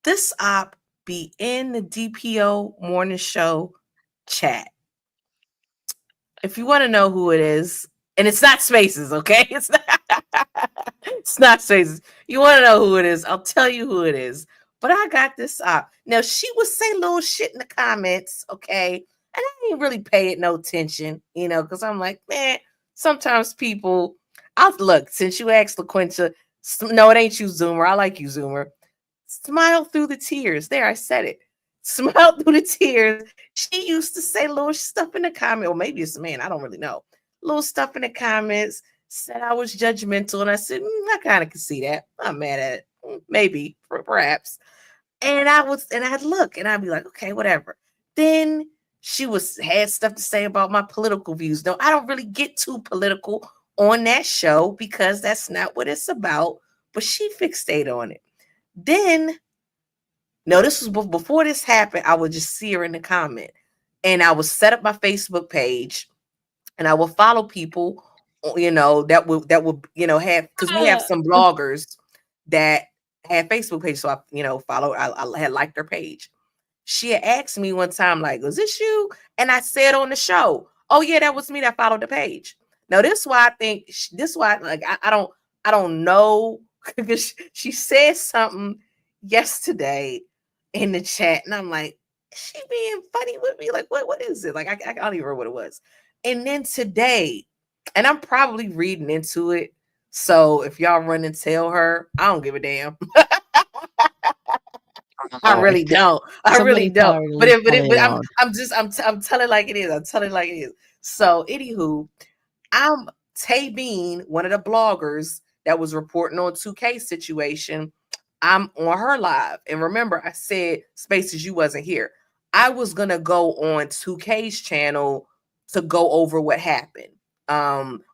This op be in the DPO morning show chat. If you want to know who it is, and it's not Spaces, okay? It's not Spaces. You want to know who it is? I'll tell you who it is. But I got this op. Now, she would say little shit in the comments, okay? And I didn't really pay it no attention, because I'm like, man, sometimes people, look, since you asked LaQuinta, no, it ain't you, Zoomer. I like you, Zoomer. Smile through the tears. There, I said it. Smile through the tears. She used to say little stuff in the comment, or maybe it's a man, I don't really know. Little stuff in the comments, said I was judgmental, and I said, I kind of can see that. I'm mad at it. Maybe, perhaps. And I'd look, and I'd be like, okay, whatever. Then she had stuff to say about my political views. No, I don't really get too political on that show because that's not what it's about. But she fixated on it. Then, no, this was before this happened. I would just see her in the comment, and I would set up my Facebook page, and I would follow people, that would have, because we have some bloggers that have Facebook pages. So I, followed. I had liked her page. She had asked me one time, like, "Was this you?" And I said on the show, "Oh yeah, that was me that followed the page." Now this is why I think I don't know, because she said something yesterday in the chat, and I'm like, she being funny with me? Like, what is it? Like, I don't even remember what it was. And then today, and I'm probably reading into it. So if y'all run and tell her, I don't give a damn. I really don't. I really Somebody tell don't. her to But leave it, but, Kelly it, but alone. I'm telling like it is. I'm telling like it is. So anywho, I'm Tay Bean, one of the bloggers that was reporting on 2K situation. I'm on her live. And remember, I said Spaces, you wasn't here. I was gonna go on 2K's channel to go over what happened.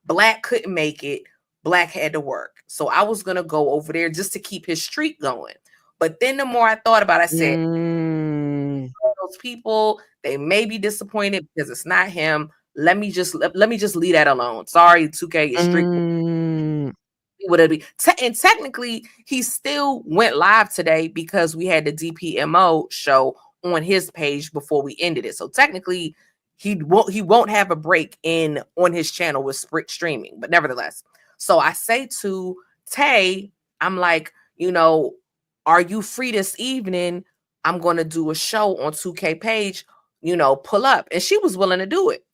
Black couldn't make it. Black had to work. So I was gonna go over there just to keep his streak going. But then the more I thought about it, I said, those people, they may be disappointed because it's not him. Let me just leave that alone. Sorry, 2K, your streak would it be? And technically, he still went live today because we had the DPMO show on his page before we ended it. So technically, he won't have a break on his channel with streaming. But nevertheless, so I say to Tay, I'm like, are you free this evening? I'm going to do a show on 2K page, pull up. And she was willing to do it.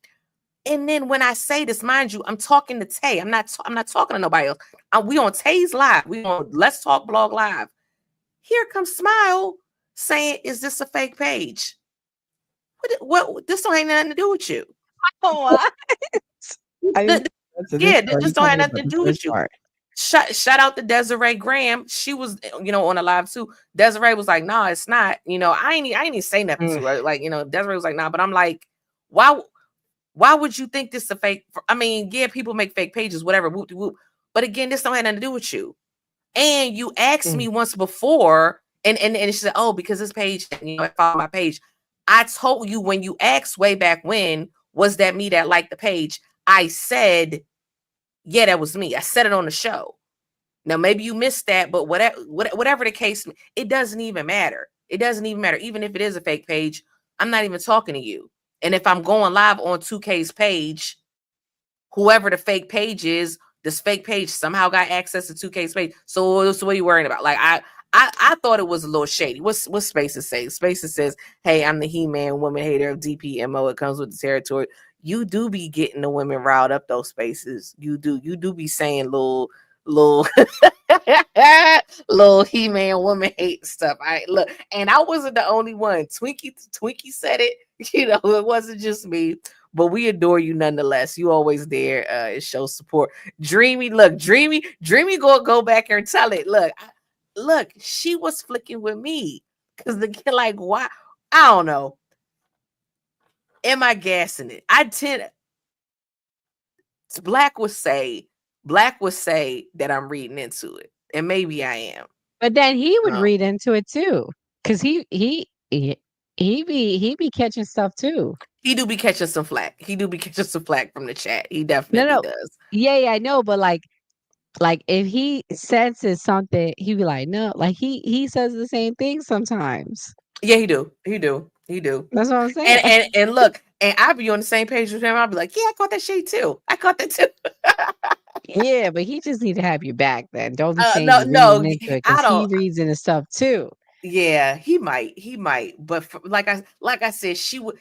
And then when I say this, mind you, I'm talking to Tay. I'm not talking to nobody else. We on Tay's live. We on Let's Talk Blog Live. Here comes Smile saying, "Is this a fake page?" What? This don't have nothing to do with you. What? This don't have nothing to do with you. Shout out to Desiree Graham. She was, on a live too. Desiree was like, "Nah, it's not." I ain't even say nothing to her. Like, Desiree was like, "Nah," but I'm like, why would you think this is a fake? I mean, yeah, people make fake pages, whatever, whoop de whoop. But again, this don't have nothing to do with you. And you asked me once before, and she said, "Oh, because this page, I follow my page." I told you when you asked way back when, was that me that liked the page? I said, yeah, that was me. I said it on the show. Now maybe you missed that, but whatever the case, it doesn't even matter. It doesn't even matter. Even if it is a fake page, I'm not even talking to you. And if I'm going live on 2K's page, whoever the fake page is, this fake page somehow got access to 2K's page. So what are you worrying about? Like I thought it was a little shady. What Spaces say? Spaces says, "Hey, I'm the He-Man woman hater of DPMO. It comes with the territory." You do be getting the women riled up, those Spaces. You do be saying little little He-Man woman hate stuff. I look, and I wasn't the only one. Twinkie said it. It wasn't just me. But we adore you nonetheless. You always there. It shows support. Dreamy, go back and tell it. Look, she was flicking with me because the kid, like, why? I don't know. Am I gassing it? Black would say that I'm reading into it, and maybe I am. But then he would read into it too, because he be catching stuff too. He do be catching some flack. He do be catching some flack from the chat. He definitely does. Yeah, I know, but like if he senses something, he be like, no, like he says the same thing sometimes. Yeah, he do. That's what I'm saying. And look, and I be on the same page with him. I'll be like, yeah, I caught that shade too. Yeah, but he just need to have your back then. Don't be saying no, you're reading into it, because he reads into stuff too. Yeah, he might. But like I said, she would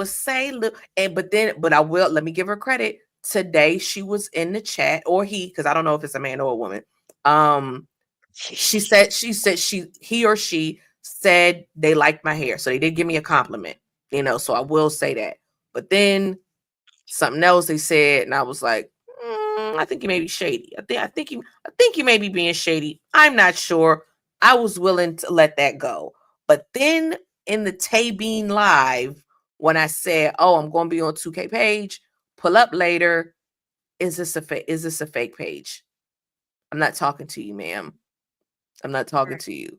say, look, but I will, let me give her credit. Today she was in the chat, or because I don't know if it's a man or a woman. He or she said they liked my hair, so they did give me a compliment, so I will say that. But then something else they said, and I was like, I think you may be shady. I think you may be being shady. I'm not sure. I was willing to let that go. But then in the Tay Bean live, when I said, "Oh, I'm going to be on 2K page, pull up later," is this a fake page? I'm not talking to you, ma'am. I'm not talking to you.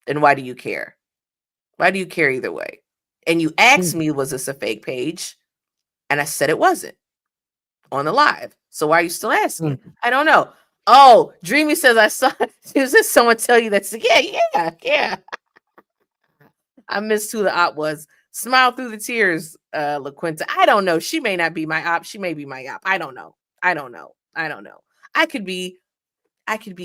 And why do you care? Why do you care either way? And you asked me, was this a fake page? And I said it wasn't on the live. So why are you still asking? I don't know. Oh, Dreamy says I saw. Is this someone tell you that's yeah. I missed who the op was. Smile through the tears, LaQuinta. I don't know. She may not be my op. She may be my op. I don't know. I could be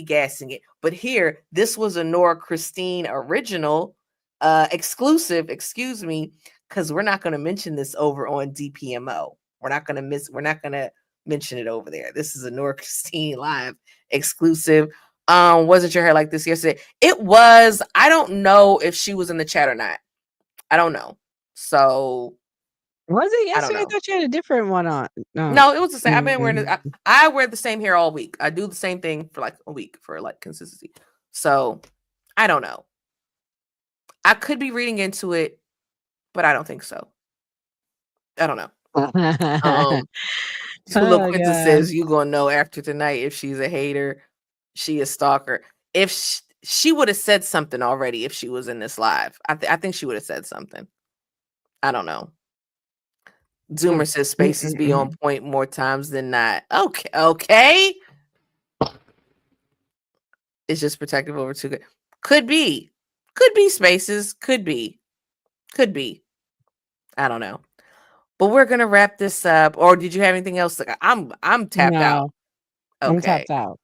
gassing it. But here, this was a Nora Christine original. exclusive, excuse me, because we're not going to mention this over on DPMO. We're not going to mention it over there. This is a Nora Christine live exclusive. Wasn't your hair like this yesterday? It was. I don't know if she was in the chat or not. I don't know. So Was it I don't yesterday? I know. thought you had a different one on. No, it was the same. I've been wearing Mm. I wear the same hair all week. I do the same thing for like a week for like consistency. So I don't know. I could be reading into it, but I don't think so. I don't know. Oh, LaQuinta God. says you gonna know after tonight if she's a hater, she a stalker. If she would have said something already if she was in this live. I think she would have said something. I don't know. Zoomer says spaces be on point more times than not. Okay. It's just protective over too good. Could be spaces. Could be. I don't know. But we're gonna wrap this up. Or did you have anything else? I'm tapped out. No, I'm Okay. tapped out.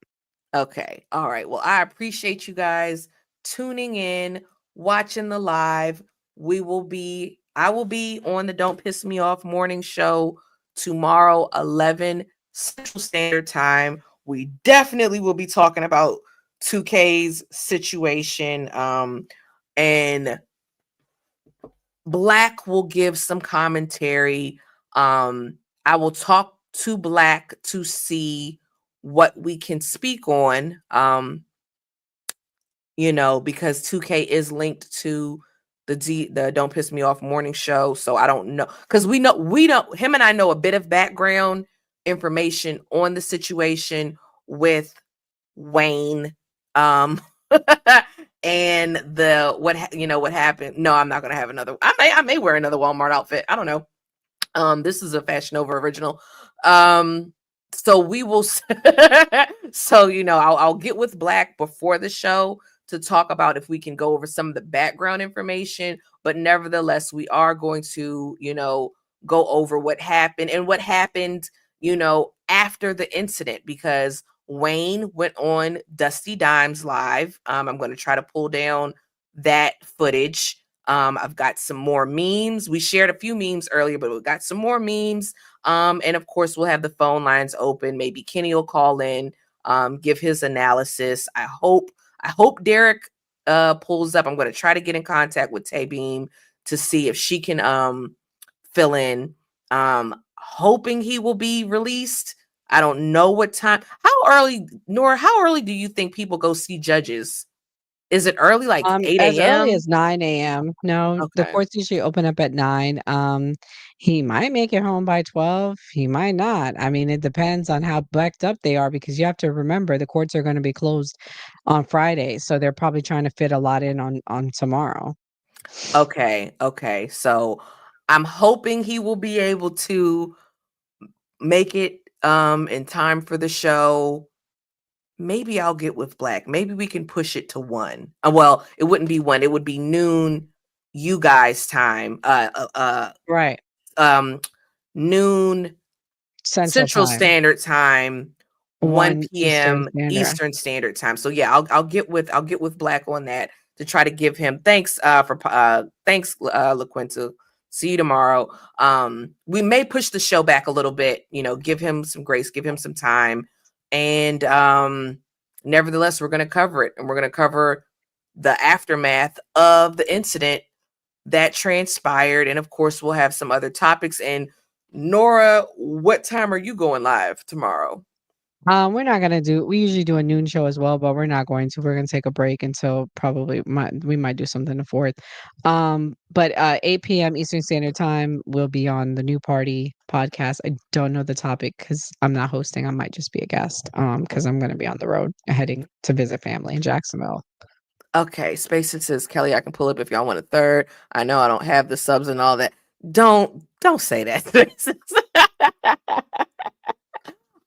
Okay. All right. Well, I appreciate you guys tuning in, watching the live. I will be on the Don't Piss Me Off morning show tomorrow, 11 Central Standard Time. We definitely will be talking about 2K's situation. And Black will give some commentary. I will talk to Black to see what we can speak on. Because 2K is linked to the Don't Piss Me Off morning show. So I don't know. Because we know him and I know a bit of background information on the situation with Wayne. And what happened. No, I'm not gonna have another. I may wear another Walmart outfit. I don't know. This is a Fashion Nova original. So we will. So I'll get with Black before the show to talk about if we can go over some of the background information. But nevertheless, we are going to go over what happened after the incident, because Wayne went on Dusty Dimes live. I'm going to try to pull down that footage. I've got some more memes. We shared a few memes earlier, but we've got some more memes. And of course, we'll have the phone lines open. Maybe Kenny will call in, give his analysis. I hope Derek pulls up. I'm going to try to get in contact with Tay Beam to see if she can fill in. Hoping he will be released. I don't know what time. How early do you think people go see judges? Is it early, like 8 As early a.m.? as 9 a.m. No, the Okay. courts usually open up at 9. He might make it home by 12. He might not. I mean, it depends on how backed up they are, because you have to remember the courts are going to be closed on Friday, so they're probably trying to fit a lot in on tomorrow. Okay. So I'm hoping he will be able to make it in time for the show. Maybe I'll get with Black. Maybe we can push it to 1. Well, it wouldn't be 1. It would be noon you guys time. Right. Noon Central Standard Time, 1 p.m. Eastern Standard Time. So yeah, I'll get with Black on that to try to give him thanks LaQuinta. See you tomorrow. We may push the show back a little bit, give him some grace, give him some time. And nevertheless, we're going to cover it, and we're going to cover the aftermath of the incident that transpired. And of course, we'll have some other topics. And Nora, what time are you going live tomorrow? We're not gonna we usually do a noon show as well, but we're not going to. We're gonna take a break until we might do something the 4th. But 8 p.m. Eastern Standard Time will be on the New Party podcast. I don't know the topic because I'm not hosting. I might just be a guest. Because I'm gonna be on the road heading to visit family in Jacksonville. Okay, Space says, Kelly, I can pull up if y'all want a third. I know I don't have the subs and all that. Don't say that.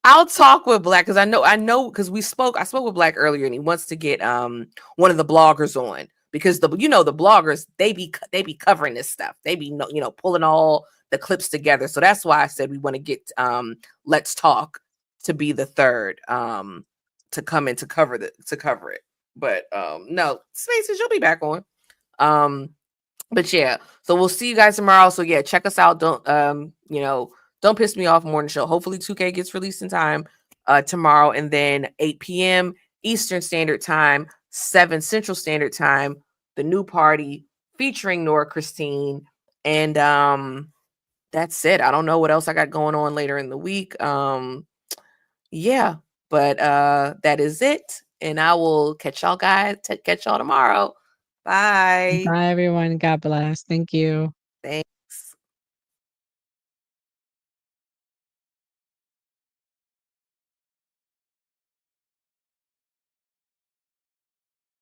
I'll talk with Black because I know because I spoke with Black earlier, and he wants to get one of the bloggers on, because the bloggers, they be covering this stuff. They be pulling all the clips together. So that's why I said we want to get Let's Talk to be the third to come in to cover it. But no, Spaces, you'll be back on. But yeah, so we'll see you guys tomorrow. So yeah, check us out. Don't don't piss me off morning show. Hopefully 2K gets released in time tomorrow, and then 8 p.m. Eastern Standard Time, 7 Central Standard Time, the new party featuring Nora Christine. And that's it. I don't know what else I got going on later in the week. Yeah, but that is it. And I will catch y'all guys, catch y'all tomorrow. Bye. Bye, everyone. God bless. Thank you. Thank